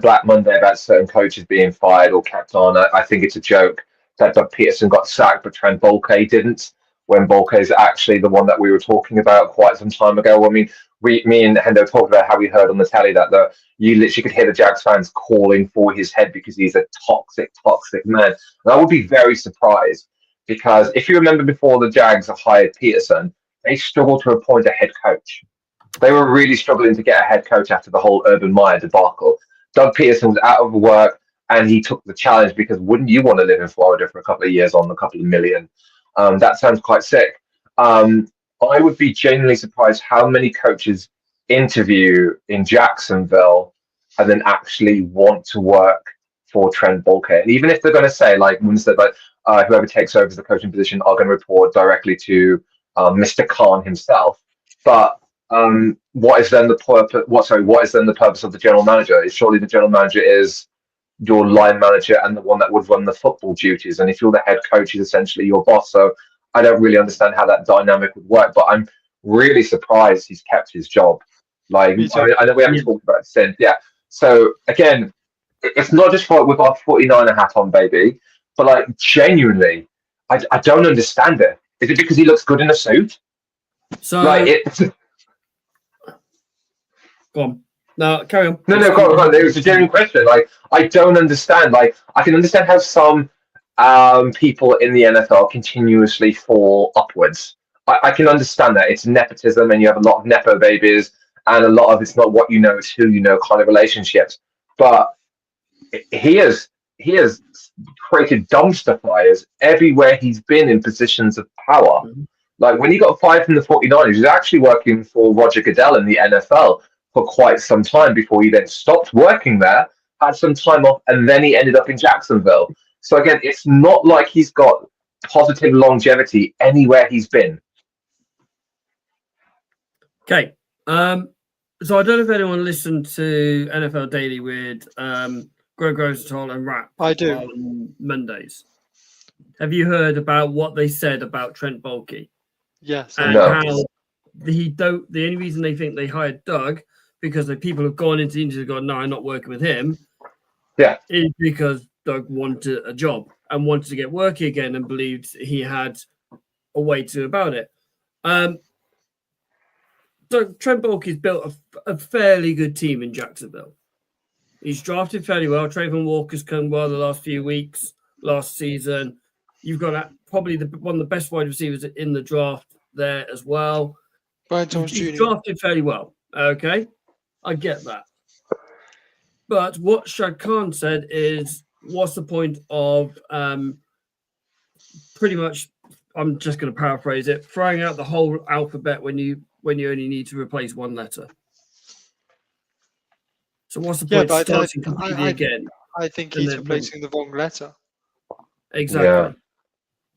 Speaker 3: Black Monday about certain coaches being fired or kept on. I think it's a joke that Doug Peterson got sacked, but Trent Baalke didn't. When Baalke is actually the one that we were talking about quite some time ago. I mean, me and Hendo talked about how we heard on the telly that you literally could hear the Jags fans calling for his head because he's a toxic man. And I would be very surprised because if you remember before the Jags hired Peterson, they struggled to appoint a head coach. They were really struggling to get a head coach after the whole Urban Meyer debacle. Doug Peterson was out of work and he took the challenge because wouldn't you want to live in Florida for a couple of years on a couple of million? That sounds quite sick. I would be genuinely surprised how many coaches interview in Jacksonville and then actually want to work for Trent Baalke. And even if they're going to say, like, whoever takes over the coaching position are going to report directly to Mr. Khan himself. But what is then the purpose? What is then the purpose of the general manager? Surely the general manager is your line manager and the one that would run the football duties. And if you're the head coach, is essentially your boss. So I don't really understand how that dynamic would work, but I'm really surprised he's kept his job. Like, I know we haven't talked about it since. Yeah. So again, it's not just with our 49er hat on, baby, but like genuinely, I don't understand it. Is it because he looks good in a suit?
Speaker 2: So,
Speaker 3: like
Speaker 2: go on. No, carry on.
Speaker 3: No, go on. It was a genuine question. Like, I don't understand. Like, I can understand how some people in the NFL continuously fall upwards. I can understand that. It's nepotism, and you have a lot of nepo babies, and a lot of it's not what you know, it's who you know kind of relationships. But he has created dumpster fires everywhere he's been in positions of power.
Speaker 2: Mhm.
Speaker 3: Like when he got fired from the 49ers, he was actually working for Roger Goodell in the NFL for quite some time before he then stopped working there, had some time off, and then he ended up in Jacksonville. So again, it's not like he's got positive longevity anywhere he's been.
Speaker 2: Okay. So I don't know if anyone listened to NFL Daily with Greg Rosenthal and Rap
Speaker 1: I do.
Speaker 2: on Mondays. Have you heard about what they said about Trent Baalke?
Speaker 1: Yes.
Speaker 2: And
Speaker 3: No.
Speaker 2: how the only reason they think they hired Doug, because the people have gone into the interview and gone, no, I'm not working with him.
Speaker 3: Yeah.
Speaker 2: Is because Doug wanted a job and wanted to get working again and believed he had a way to about it. So Trent Baalke's built a fairly good team in Jacksonville. He's drafted fairly well. Trayvon Walker's come well the last few weeks, last season. You've got probably one of the best wide receivers in the draft there as well.
Speaker 1: Brian Thomas
Speaker 2: He's
Speaker 1: Jr.
Speaker 2: drafted fairly well. Okay, I get that. But what Shad Khan said is, what's the point of pretty much, I'm just going to paraphrase it, throwing out the whole alphabet when you only need to replace one letter? So what's the point of starting completely again?
Speaker 1: I think he's replacing the wrong letter.
Speaker 2: Exactly.
Speaker 3: Yeah.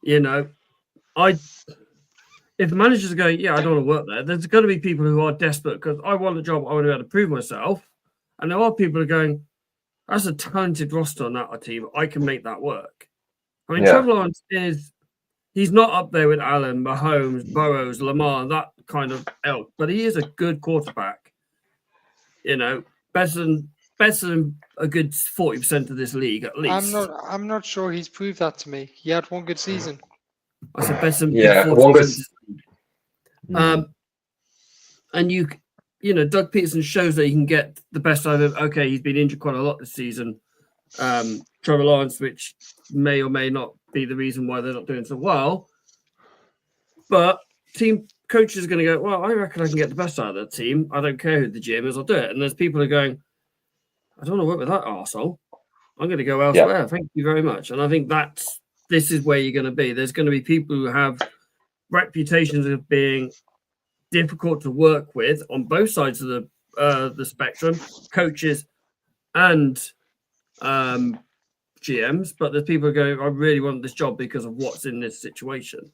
Speaker 2: You know, if the managers are going, yeah, I don't want to work there, there's going to be people who are desperate because I want a job, I want to be able to prove myself. And there are people who are going, that's a talented roster on that team. I can make that work. I mean, Trevor Lawrence he's not up there with Allen, Mahomes, Burrows, Lamar, that kind of ilk, but he is a good quarterback. You know, better than a good 40% of this league at least.
Speaker 1: I'm not sure he's proved that to me. He had one good season.
Speaker 2: I said better than
Speaker 3: 40%.
Speaker 2: And you know, Doug Peterson shows that he can get the best out of him. Okay, he's been injured quite a lot this season. Trevor Lawrence, which may or may not be the reason why they're not doing so well. But team coaches are going to go, well, I reckon I can get the best out of the team. I don't care who the GM is, I'll do it. And there's people who are going, I don't want to work with that arsehole. I'm going to go elsewhere. Yeah. Thank you very much. And I think this is where you're going to be. There's going to be people who have reputations of being difficult to work with on both sides of the spectrum, coaches and GMs. But there's people who go, I really want this job because of what's in this situation.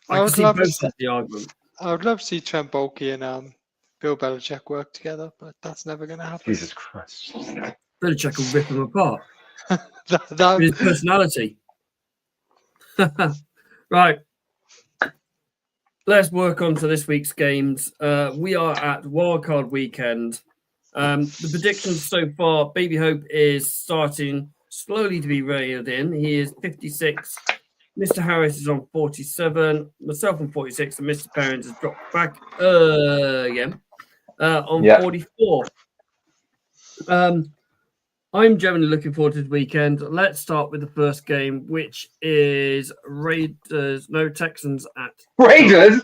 Speaker 2: I can see both sides of the argument.
Speaker 1: I would love to see Trent Baalke and Bill Belichick work together, but that's never going to happen.
Speaker 3: Jesus Christ.
Speaker 2: Belichick will rip him apart.
Speaker 1: that
Speaker 2: His personality. Right. Let's work on to this week's games. We are at Wildcard Weekend. The predictions so far, Baby Hope is starting slowly to be reeled in. He is 56. Mr. Harris is on 47. Myself on 46. And Mr. Perrins has dropped back again on 44. I'm generally looking forward to the weekend. Let's start with the first game, which is Texans at
Speaker 3: Raiders.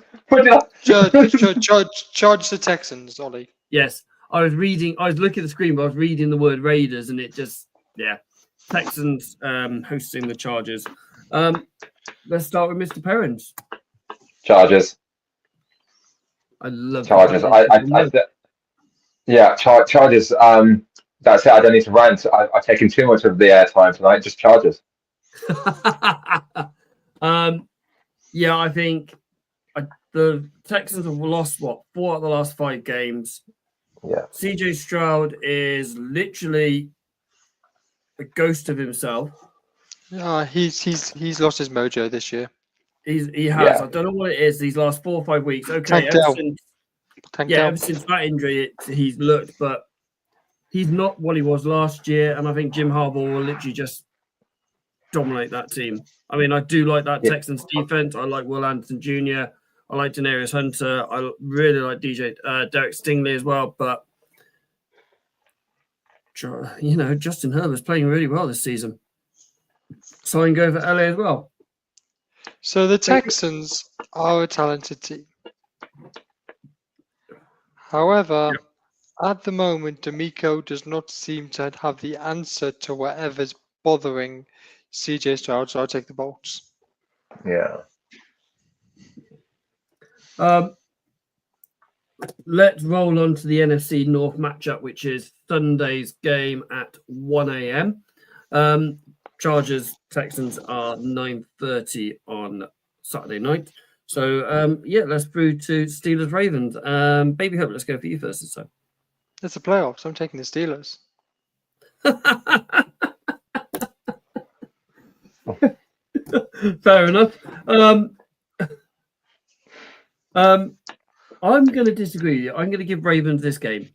Speaker 1: Charge the Texans, Ollie.
Speaker 2: Yes, I was looking at the screen, but I was reading the word Raiders, and it just Texans hosting the Chargers. Let's start with Mr. Perrins.
Speaker 3: Chargers.
Speaker 2: I love
Speaker 3: Chargers. Chargers. That's it. I don't need to rant. I've taken too much of the airtime tonight. Just Chargers.
Speaker 2: I think the Texans have lost 4 out of the last 5 games.
Speaker 3: Yeah.
Speaker 2: CJ Stroud is literally a ghost of himself.
Speaker 1: He's lost his mojo this year.
Speaker 2: He has.
Speaker 3: Yeah.
Speaker 2: I don't know what it is. These last 4 or 5 weeks. Okay. Ever since that injury, he's looked, but he's not what he was last year, and I think Jim Harbaugh will literally just dominate that team. I mean, I do like that Texans defense. I like Will Anderson Jr. I like Denarius Hunter. I really like Derek Stingley as well. But Justin Herbert's playing really well this season. So I can go for LA as well.
Speaker 1: So the Texans are a talented team. However, at the moment, D'Amico does not seem to have the answer to whatever's bothering CJ Stroud, so I'll take the Bolts.
Speaker 3: Yeah.
Speaker 2: Let's roll on to the NFC North matchup, which is Sunday's game at 1 a.m. Chargers Texans are 9:30 on Saturday night. So let's through to Steelers Ravens. Baby Hope, let's go for you first this time.
Speaker 1: It's the playoffs. I'm taking the Steelers.
Speaker 2: Fair enough. I'm going to disagree with you. I'm going to give Ravens this game.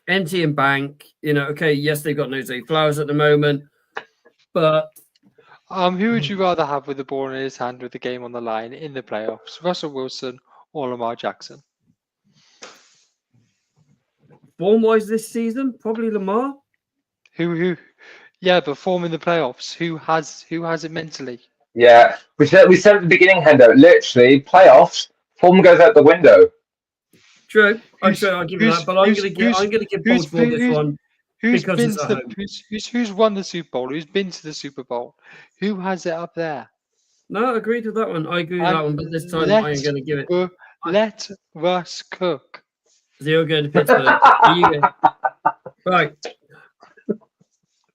Speaker 2: NT and Bank, okay, yes, they've got no Zay Flowers at the moment, but
Speaker 1: who would you rather have with the ball in his hand with the game on the line in the playoffs? Russell Wilson or Lamar Jackson?
Speaker 2: Form-wise this season, probably Lamar.
Speaker 1: Who? Yeah, but form in the playoffs. Who has it mentally?
Speaker 3: Yeah, we said at the beginning, Hendo. Literally, playoffs form goes out the window.
Speaker 2: True, I'll give you that, but I'm going to give Baltimore this one.
Speaker 1: Who's won the Super Bowl? Who's been to the Super Bowl? Who has it up there?
Speaker 2: No, I agree with that one. I agree with that one, but this time I am going to give it.
Speaker 1: Let Russ cook.
Speaker 2: So you're going to Pittsburgh. Right.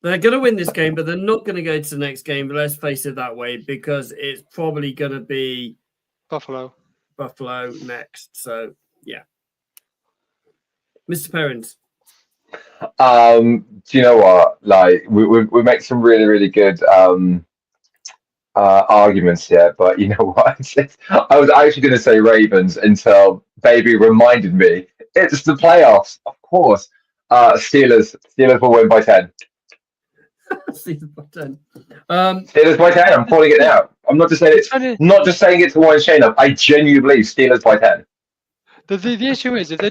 Speaker 2: They're going to win this game, but they're not going to go to the next game. But let's face it that way, because it's probably going to be
Speaker 1: Buffalo
Speaker 2: next. So yeah, Mr. Perrins.
Speaker 3: Do you know what? Like we make some really, really good arguments here, but you know what? I was actually going to say Ravens until Baby reminded me it's the playoffs. Of course, Steelers will win by 10.
Speaker 2: Steelers by 10.
Speaker 3: Steelers by 10. I'm calling it now. I'm not just saying not just saying it to wind Shane up. I genuinely believe Steelers by 10.
Speaker 1: The issue is if they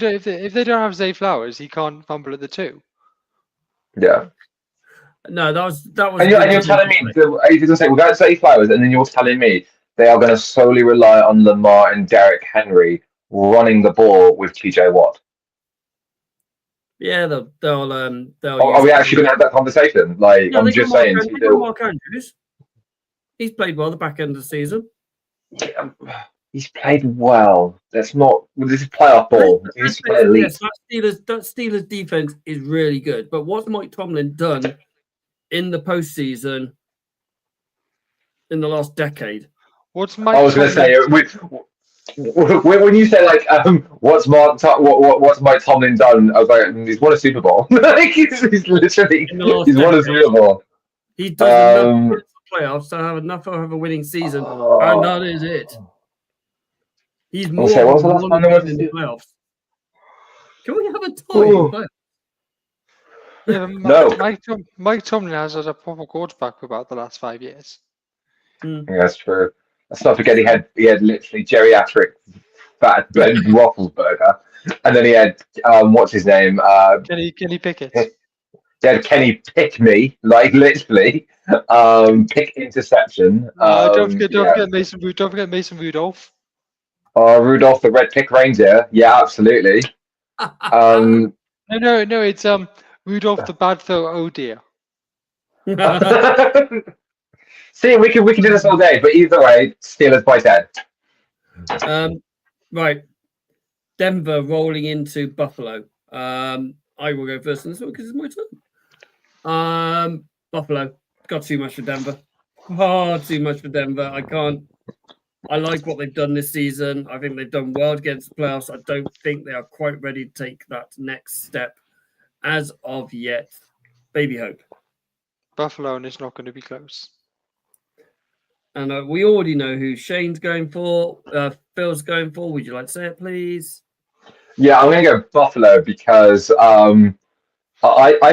Speaker 1: don't have Zay Flowers, he can't fumble at the 2.
Speaker 3: Yeah.
Speaker 2: No, that was.
Speaker 3: And you're telling me you didn't say without Zay Flowers, and then you're telling me they are going to solely rely on Lamar and Derrick Henry running the ball with TJ Watt.
Speaker 2: Yeah, they'll.
Speaker 3: Are we actually going to have that conversation? Like, I'm just saying.
Speaker 2: Mark Andrews. He's played well the back end of the season.
Speaker 3: Yeah, he's played well. That's not. This is playoff ball.
Speaker 2: Yes, that Steelers defense is really good. But what's Mike Tomlin done in the postseason in the last decade?
Speaker 3: I was going to say when you say like what's Mike Tomlin done? I was like, he's won a Super Bowl. Like he's literally won a Super Bowl.
Speaker 2: He does enough for playoffs to have enough of a winning season, and that is it. He's more
Speaker 3: what was the last time they went
Speaker 2: in the playoffs. Can we have a tie?
Speaker 1: Yeah,
Speaker 3: no.
Speaker 1: Mike Tomlin has a proper quarterback for about the last 5 years.
Speaker 3: Yeah, that's true. Let's not forget he had literally geriatric fat Ben Roethlisberger, and then he had what's his name?
Speaker 1: Kenny Pickett.
Speaker 3: He had Kenny Pick me, like literally, pick interception.
Speaker 1: Don't forget Mason Rudolph.
Speaker 3: Rudolph the Red Pick Reindeer. Yeah, absolutely.
Speaker 1: No, it's Rudolph the Bad Throw. Oh dear.
Speaker 3: See, we can do this all day, but either way, Steelers by 10.
Speaker 2: Right. Denver rolling into Buffalo. I will go first on this one because it's my turn. Buffalo. Got too much for Denver. Too much for Denver. I like what they've done this season. I think they've done well against the playoffs. I don't think they are quite ready to take that next step as of yet. Baby hope.
Speaker 1: Buffalo, and it's not going to be close.
Speaker 2: And we already know who Shane's going for. Phil's going for. Would you like to say it, please?
Speaker 3: Yeah, I'm going to go Buffalo because I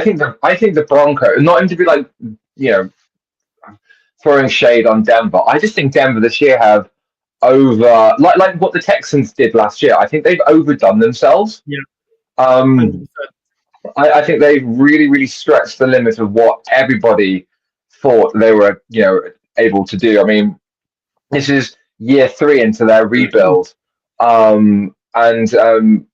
Speaker 3: think the Broncos, not even to be like throwing shade on Denver. I just think Denver this year have like what the Texans did last year. I think they've overdone themselves.
Speaker 2: Yeah.
Speaker 3: I think they really, really stretched the limit of what everybody thought they were, able to do. I mean, this is year 3 into their rebuild, I'm happy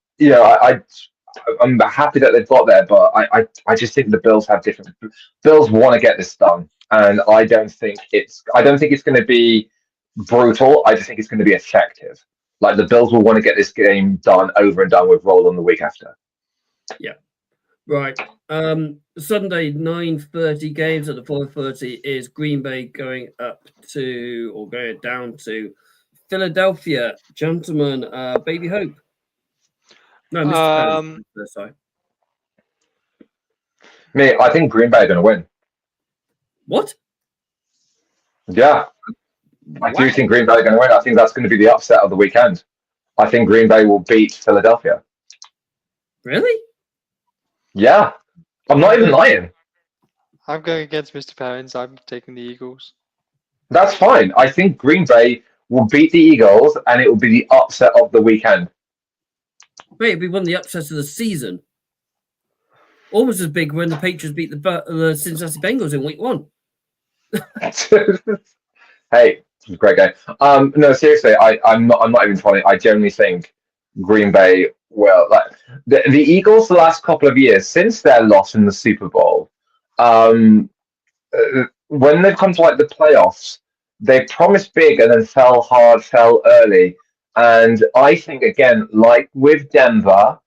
Speaker 3: that they've got there, but I just think the Bills have different. Bills want to get this done, and I don't think it's going to be brutal. I just think it's going to be effective. Like the Bills will want to get this game done, over and done with, roll on the week after.
Speaker 2: Yeah. Right. Sunday 9:30 games at the 4:30 is Green Bay going down to Philadelphia. Gentlemen, Baby Hope. No, Mr. Perry. Sorry.
Speaker 3: Me, I think Green Bay are going to win.
Speaker 2: What?
Speaker 3: Yeah. I do think Green Bay are going to win. I think that's going to be the upset of the weekend. I think Green Bay will beat Philadelphia.
Speaker 2: Really?
Speaker 3: Yeah. I'm not even lying.
Speaker 1: I'm going against Mr. Perrins. I'm taking the Eagles.
Speaker 3: That's fine. I think Green Bay will beat the Eagles, and it will be the upset of the weekend.
Speaker 2: Wait, we won the upset of the season. Almost as big when the Patriots beat the Cincinnati Bengals in week 1.
Speaker 3: Hey, it was a great game. No, seriously, I'm not even trying. I genuinely think Green Bay will. Like the Eagles, the last couple of years since their loss in the Super Bowl, when they've come to like the playoffs, they promised big and then fell hard, fell early. And I think again, like with Denver,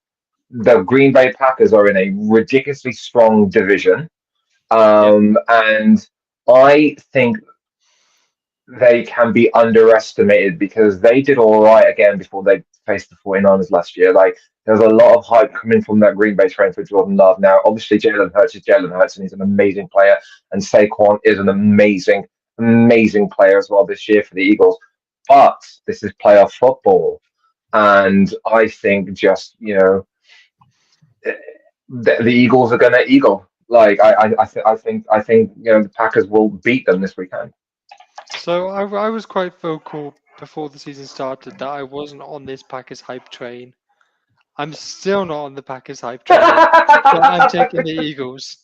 Speaker 3: the Green Bay Packers are in a ridiculously strong division, and I think they can be underestimated because they did all right again before they faced the 49ers last year. Like there's a lot of hype coming from that Green Bay train for Jordan Love. Now, obviously, Jalen Hurts is Jalen Hurts, and he's an amazing player, and Saquon is an amazing player as well this year for the Eagles. But this is playoff football, and I think just the Eagles are going to eagle. Like I think the Packers will beat them this weekend.
Speaker 1: So I was quite vocal before the season started that I wasn't on this Packers hype train. I'm still not on the Packers hype train, but I'm taking the Eagles.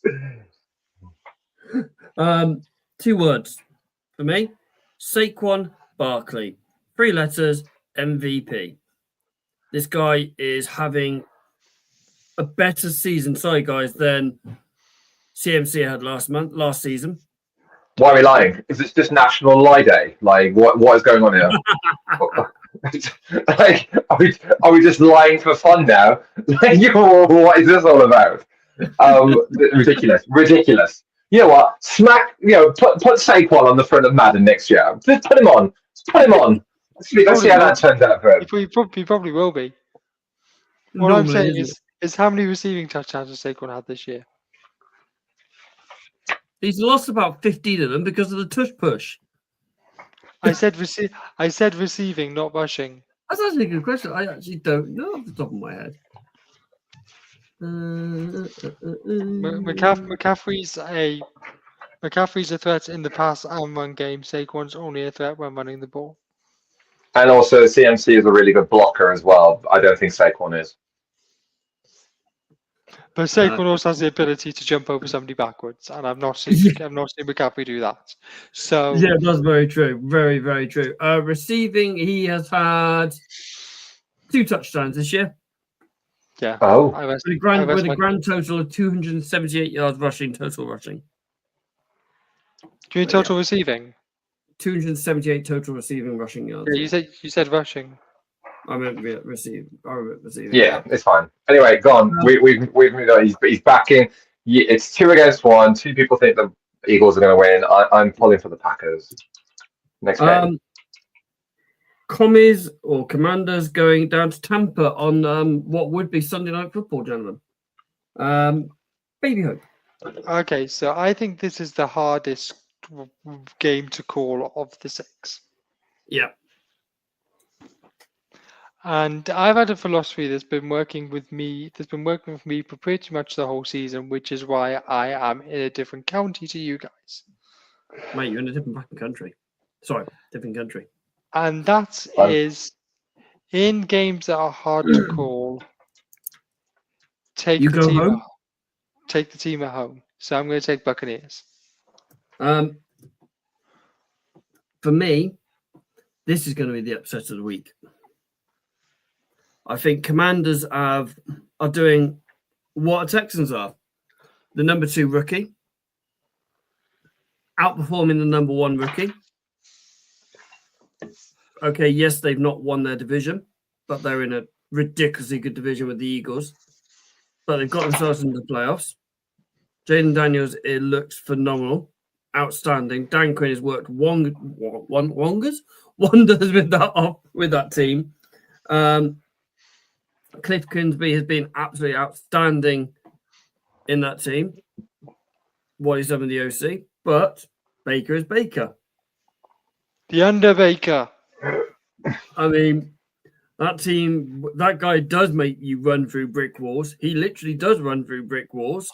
Speaker 2: 2 words for me: Saquon Barkley. 3 letters: MVP. This guy is having a better season, sorry guys, than CMC had last season.
Speaker 3: Why are we lying? Is this just National Lie Day? Like, what is going on here? Like, are we just lying for fun now? Like, what is this all about? Ridiculous. You know what? Put Saquon on the front of Madden next year. Just put him on. Let's see how that turns out for him.
Speaker 1: He probably will be. What I'm saying is how many receiving touchdowns has Saquon had this year?
Speaker 2: He's lost about 15 of them because of the tush push.
Speaker 1: I said receiving, not rushing.
Speaker 2: That's actually a good question. I actually don't know off the top of my head.
Speaker 1: McCaffrey's a threat in the pass and run game. Saquon's only a threat when running the ball.
Speaker 3: And also, CMC is a really good blocker as well. I don't think Saquon is.
Speaker 1: But Saquon also has the ability to jump over somebody backwards, and I've not seen McCaffrey do that. So
Speaker 2: yeah, that's very true. Very, very true. Receiving, he has had 2 touchdowns this year.
Speaker 1: Yeah.
Speaker 3: Oh.
Speaker 2: With a grand total of 278 yards total rushing.
Speaker 1: Do you mean total receiving?
Speaker 2: 278 total receiving rushing yards.
Speaker 1: Yeah, you said rushing.
Speaker 2: I meant receiving.
Speaker 3: Yeah, it's fine. Anyway, go on. We've moved on. He's back in. It's 2 against 1. 2 people think the Eagles are going to win. I'm pulling for the Packers. Next game.
Speaker 2: Commies or Commanders going down to Tampa on what would be Sunday Night Football, gentlemen. Baby Hope.
Speaker 1: Okay, so I think this is the hardest game to call of the 6.
Speaker 2: Yeah.
Speaker 1: And I've had a philosophy that's been working with me for pretty much the whole season, which is why I am in a different county to you guys.
Speaker 2: Mate, you're in a different fucking country. Sorry, different country.
Speaker 1: And that is in games that are hard to call.
Speaker 2: You go home?
Speaker 1: take the team at home. So I'm going to take Buccaneers.
Speaker 2: For me, this is going to be the upset of the week. I think Commanders are doing what Texans are. The number 2 rookie outperforming the number 1 rookie. Okay, yes, they've not won their division, but they're in a ridiculously good division with the Eagles. But they've got themselves into the playoffs. Jaden Daniels, it looks phenomenal, outstanding. Dan Quinn has worked wonders with that team. Cliff Kingsbury has been absolutely outstanding in that team. What he's done with the OC, but Baker is Baker.
Speaker 1: The under Baker.
Speaker 2: I mean, that team, that guy does make you run through brick walls. He literally does run through brick walls.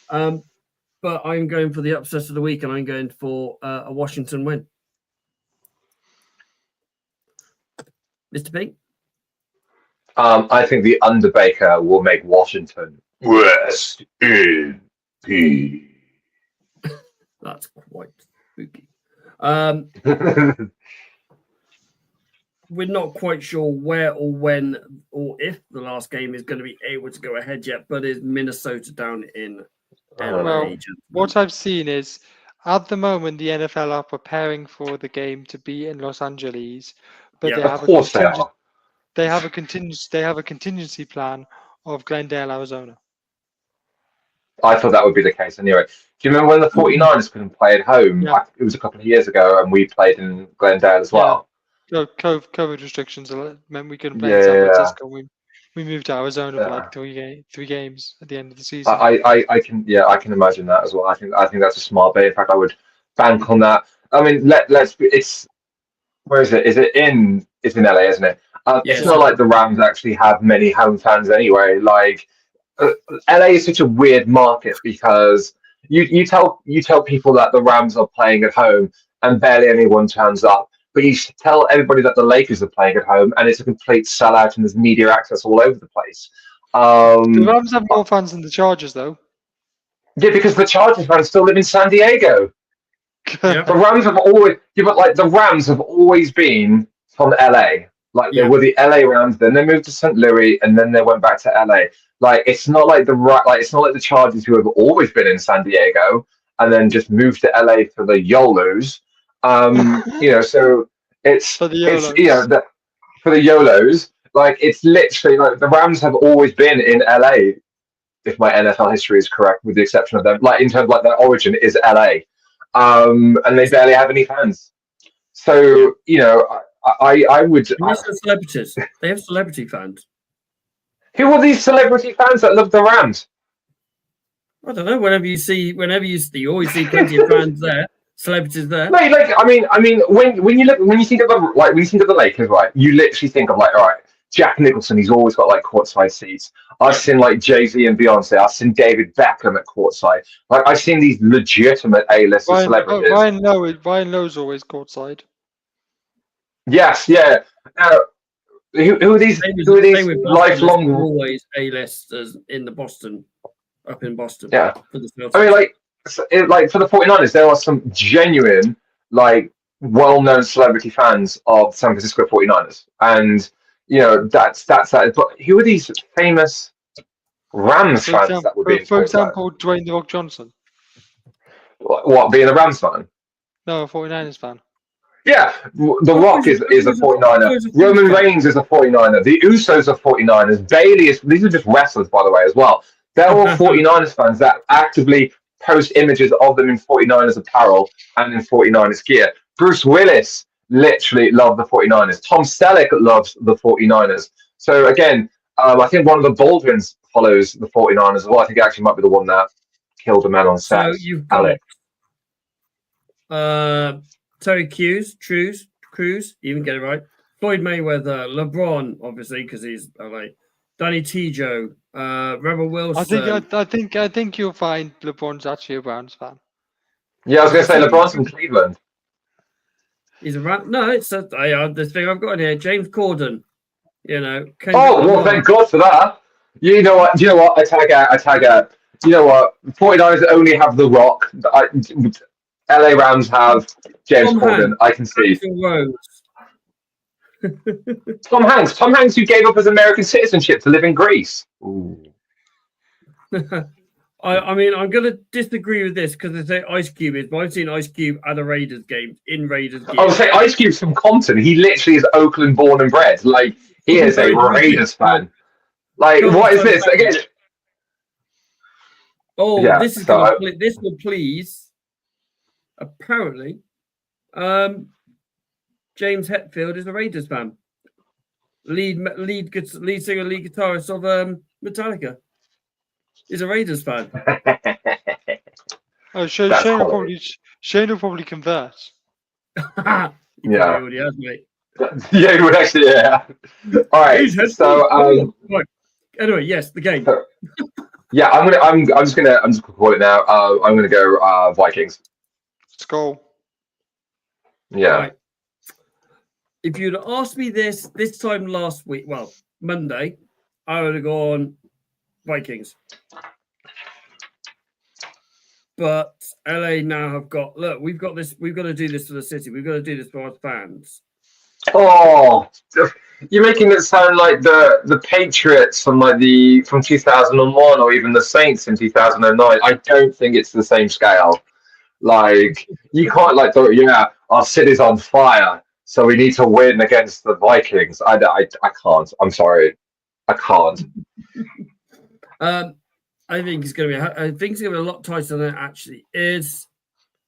Speaker 2: But I'm going for the upset of the week, and I'm going for a Washington win. Mr. P?
Speaker 3: I think the under Baker will make Washington rest in peace.
Speaker 2: That's quite spooky. We're not quite sure where or when or if the last game is going to be able to go ahead yet, but it's Minnesota down in LA.
Speaker 1: Well, what I've seen is at the moment the NFL are preparing for the game to be in Los Angeles, but they have
Speaker 3: Of course they are.
Speaker 1: They have a contingency plan of Glendale, Arizona.
Speaker 3: I thought that would be the case anyway. Do you remember when the 49ers couldn't play at home?
Speaker 1: Yeah.
Speaker 3: It was a couple of years ago, and we played in Glendale as well.
Speaker 1: So COVID restrictions meant we couldn't play in San
Speaker 3: Yeah.
Speaker 1: Francisco. We moved to Arizona for like three games at the end of the season.
Speaker 3: I can imagine that as well. I think that's a smart bet. In fact, I would bank on that. I mean, where is it? It's in LA, isn't it? It's not like the Rams actually have many home fans anyway. Like LA is such a weird market because you tell people that the Rams are playing at home and barely anyone turns up. But you should tell everybody that the Lakers are playing at home, and it's a complete sellout, and there's media access all over the place.
Speaker 1: The Rams have more fans than the Chargers, though.
Speaker 3: Yeah, because the Chargers fans still live in San Diego.
Speaker 2: Yep.
Speaker 3: The Rams have always been from LA. Like they were the LA Rams, then they moved to St. Louis, and then they went back to LA. Like it's not like the Chargers who have always been in San Diego and then just moved to LA for the YOLOs. So it's
Speaker 1: For the YOLOs.
Speaker 3: For the YOLOs, like it's literally like the Rams have always been in LA, if my NFL history is correct, with the exception of them. Like in terms of like their origin is LA, and they barely have any fans. So I would.
Speaker 2: Celebrities. They have celebrity fans.
Speaker 3: Who are these celebrity fans that love the Rams?
Speaker 2: I don't know. Whenever you you always see plenty of fans there. Celebrities there.
Speaker 3: Mate, like I mean, when you think of the Lakers, right? You literally think of like, all right, Jack Nicholson. He's always got like courtside seats. I've seen like Jay-Z and Beyonce. I've seen David Beckham at courtside. Like I've seen these legitimate A-list celebrities.
Speaker 1: Ryan Lowe's always courtside.
Speaker 3: Yes, yeah. Who are these? Who are these lifelong?
Speaker 2: Always A-listers up in Boston.
Speaker 3: Yeah.
Speaker 2: For the Celtics.
Speaker 3: I mean, like for the 49ers, there are some genuine, like, well-known celebrity fans of San Francisco 49ers, and that's that. But who are these famous Rams fans that would be?
Speaker 1: For example, Dwayne The Rock Johnson.
Speaker 3: What, being a Rams fan?
Speaker 1: No, a 49ers fan.
Speaker 3: Yeah, The Rock is a 49er. Roman Reigns is a 49er. The Usos are 49ers. Bailey is. These are just wrestlers, by the way, as well. They're all 49ers fans that actively post images of them in 49ers apparel and in 49ers gear. Bruce Willis literally loved the 49ers. Tom Selleck loves the 49ers. So again, I think one of the Baldwins follows the 49ers as well. I think it actually might be the one that killed a man on set.
Speaker 2: So you've got Terry Crews, you even get it right. Floyd Mayweather, LeBron, obviously, because he's LA. Danny Tijo, Rebel Wilson.
Speaker 1: I think you'll find LeBron's actually a Browns fan.
Speaker 3: Yeah, I was going to say LeBron's from Cleveland.
Speaker 2: He's a Browns. No, it's this thing I've got in here. James Corden.
Speaker 3: Thank God for that. You know what? I tag out. You know what? 49ers only have The Rock. LA Rams have James
Speaker 2: Tom
Speaker 3: Corden.
Speaker 2: Hanks,
Speaker 3: I can see.
Speaker 2: Axl Rose.
Speaker 3: Tom Hanks. Tom Hanks, who gave up his American citizenship to live in Greece. Ooh.
Speaker 2: I mean, I'm going to disagree with this because they say Ice Cube is, but I've seen Ice Cube at a Raiders game in Raiders
Speaker 3: I would
Speaker 2: gear.
Speaker 3: say Ice Cube's from Compton. He literally is Oakland born and bred. Like, he is a Raiders fan. Like, what is this? Again.
Speaker 2: Oh,
Speaker 3: Yeah,
Speaker 2: this is
Speaker 3: so
Speaker 2: this will please. Apparently, James Hetfield is a Raiders fan. Lead singer, lead guitarist of Metallica is a Raiders fan.
Speaker 1: Oh, Shane will probably convert.
Speaker 2: He probably already has, mate.
Speaker 3: Yeah, he would actually. Yeah. All right. So,
Speaker 2: right. Anyway, yes, the game.
Speaker 3: Yeah, I'm just gonna call it now. I'm gonna go Vikings.
Speaker 1: Let's go.
Speaker 3: Yeah.
Speaker 2: Right. If you'd asked me this time last week, well, Monday, I would have gone Vikings. But LA now have got, look, we've got to do this for the city. We've got to do this for our fans.
Speaker 3: Oh, you're making it sound like the Patriots from 2001 or even the Saints in 2009. I don't think it's the same scale. Like, you can't our city's on fire, so we need to win against the Vikings. I can't. I'm sorry. I can't.
Speaker 2: I think it's going to be a lot tighter than it actually is.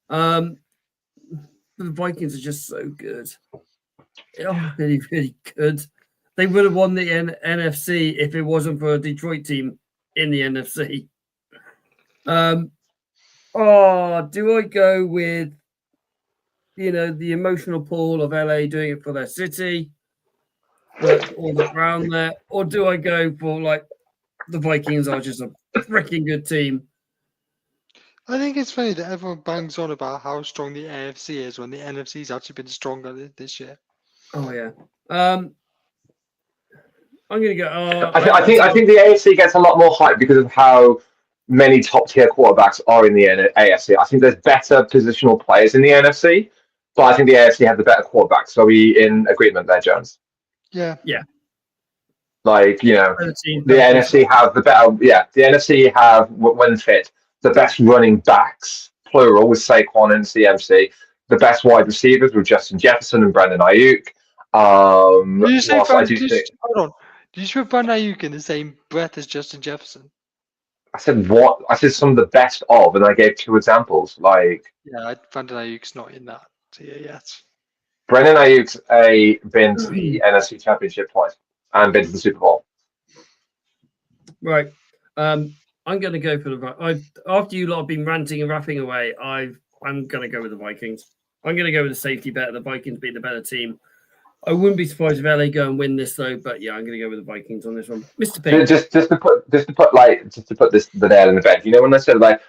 Speaker 2: The Vikings are just so good. Oh, really, really good. They would have won the NFC if it wasn't for a Detroit team in the NFC. Do I go with, the emotional pull of LA doing it for their city, all around there, or do I go for the Vikings are just a freaking good team?
Speaker 1: I think it's funny that everyone bangs on about how strong the AFC is when the NFC's actually been stronger this year.
Speaker 2: Oh yeah. I'm gonna go.
Speaker 3: I think the AFC gets a lot more hype because of how many top tier quarterbacks are in the AFC. I think there's better positional players in the NFC, but I think the AFC have the better quarterbacks. So we in agreement there, Jones?
Speaker 1: Yeah.
Speaker 3: Like, the NFC have the better. Yeah, the NFC have, when fit, the best running backs, plural, with Saquon and CMC. The best wide receivers with Justin Jefferson and Brandon Ayuk.
Speaker 1: Did you say hold on? Did you put Brandon Ayuk in the same breath as Justin Jefferson?
Speaker 3: I said what? I said some of the best of, and I gave 2 examples.
Speaker 1: Yeah, Brandon Ayuk's not in that tier yet.
Speaker 3: Brandon Ayuk's been to the NFC Championship twice and been to the Super Bowl.
Speaker 2: Right. I'm going to go for after you lot have been ranting and rapping away, I'm going to go with the Vikings. I'm going to go with the safety bet. The Vikings being the better team. I wouldn't be surprised if LA go and win this though, but yeah, I'm going to go with the Vikings on this one. Mr. P.
Speaker 3: Just to put the nail in the bed. When they said the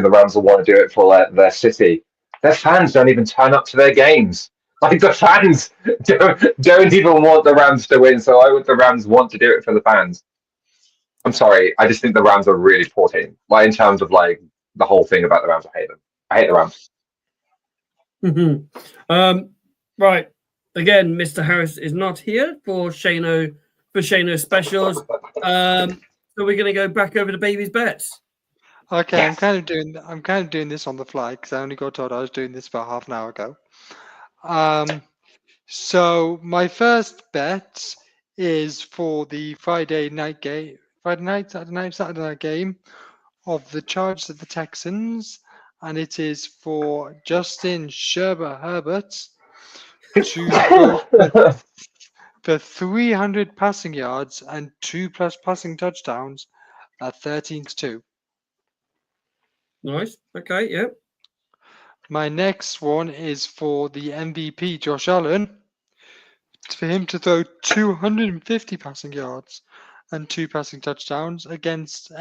Speaker 3: Rams will want to do it for their city, their fans don't even turn up to their games. Like, the fans don't even want the Rams to win. So why would the Rams want to do it for the fans? I'm sorry. I just think the Rams are a really poor team. In terms of the whole thing about the Rams, I hate them. I hate the
Speaker 2: Rams. Right. Again, Mr. Harris is not here for Shano specials. So we're going to go back over to Baby's bets.
Speaker 1: Okay, yes. I'm kind of doing this on the fly because I only got told I was doing this about half an hour ago. So my first bet is for the Saturday night game of the Chargers at the Texans, and it is for Justin Herbert to go for 300 passing yards and 2+ passing touchdowns at 13-2.
Speaker 2: Nice. Okay. Yep.
Speaker 1: My next one is for the MVP, Josh Allen, for him to throw 250 passing yards and 2 passing touchdowns against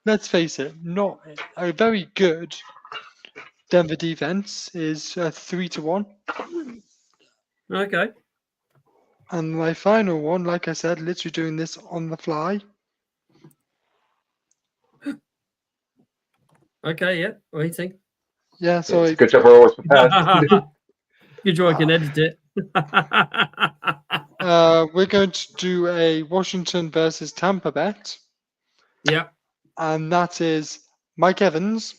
Speaker 1: let's face it, not a very good Denver defense, is 3-1.
Speaker 2: Okay.
Speaker 1: And my final one, like I said, literally doing this on the fly,
Speaker 2: Okay, yeah, waiting.
Speaker 1: Yeah, sorry.
Speaker 3: Good job, we're always prepared.
Speaker 2: Good job, I can edit it.
Speaker 1: We're going to do a Washington versus Tampa bet,
Speaker 2: Yeah,
Speaker 1: and that is Mike Evans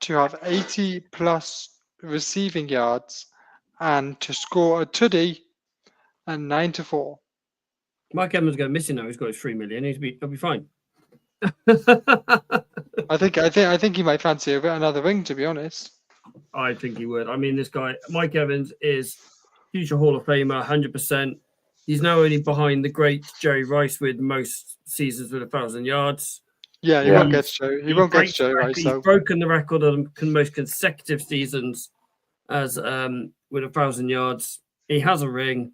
Speaker 1: to have 80 plus receiving yards and to score a tutty at 9-4.
Speaker 2: Mike Evans going missing now. He's got his 3 million. He'll be fine.
Speaker 1: I think he might fancy another ring, to be honest.
Speaker 2: I think he would. I mean, this guy, Mike Evans, is future Hall of Famer, 100%. He's now only behind the great Jerry Rice with most seasons with 1,000 yards.
Speaker 1: Yeah, he won't get Joe. He won't get Joe Rice.
Speaker 2: He's broken the record of the most consecutive seasons as with 1,000 yards. He has a ring.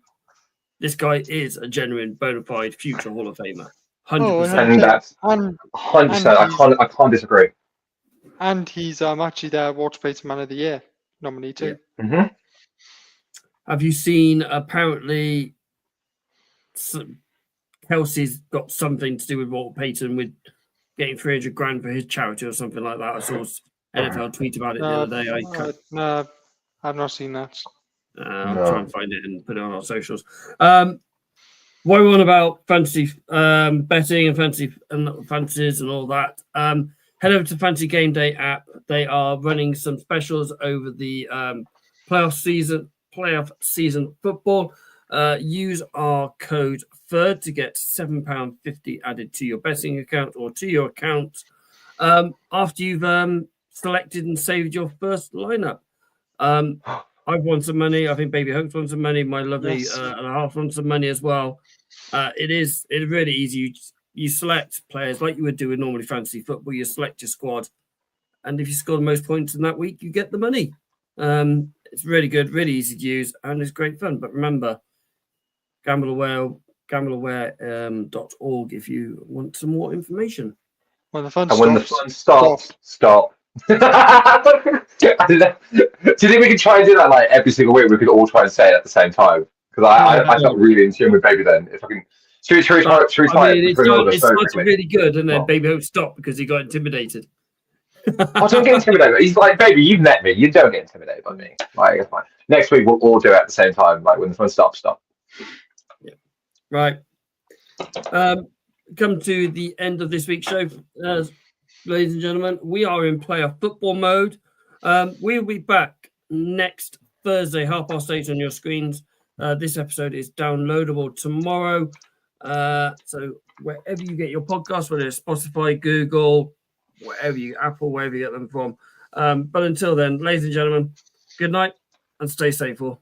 Speaker 2: This guy is a genuine, bona fide future Hall of Famer. 100%.
Speaker 3: And that's 100%. I can't disagree.
Speaker 1: And he's actually their Walter Payton Man of the Year nominee too.
Speaker 3: Yeah. Mm-hmm.
Speaker 2: Have you seen? Apparently, Kelsey's got something to do with Walter Payton with getting 300 grand for his charity or something like that. I saw NFL tweet about it the other day.
Speaker 1: No, I've not seen that.
Speaker 2: I'll try and find it and put it on our socials. What we want about fantasy betting and fantasies and all that. Head over to Fantasy Game Day app. They are running some specials over the playoff season football. Use our code THIRD to get £7.50 added to your betting account or to your account after you've selected and saved your first lineup. I've won some money. I think Baby Hope's won some money. My lovely and a half won some money as well. It's really easy. You select players like you would do with normally fantasy football. You select your squad, and if you score the most points in that week, you get the money. It's really good, really easy to use, and it's great fun. But remember, gambleaware.org if you want some more information.
Speaker 1: When the fun
Speaker 3: stops, stop. Do you think we can try and do that like every single week? We could all try and say it at the same time because I felt really in tune with Baby then. If I can, should we try
Speaker 2: it started really good, and then Baby Hope stopped because he got intimidated.
Speaker 3: I don't get intimidated. He's like, Baby, you've met me. You don't get intimidated by me. Like, it's fine. Next week we'll all do it at the same time. Like when the fun stops, stop.
Speaker 2: Yeah. Right. Come to the end of this week's show, ladies and gentlemen. We are in playoff football mode. We'll be back next Thursday, 8:30 on your screens. This episode is downloadable tomorrow. So wherever you get your podcast, whether it's Spotify, Google, Apple, wherever you get them from. But until then, ladies and gentlemen, good night and stay safe all.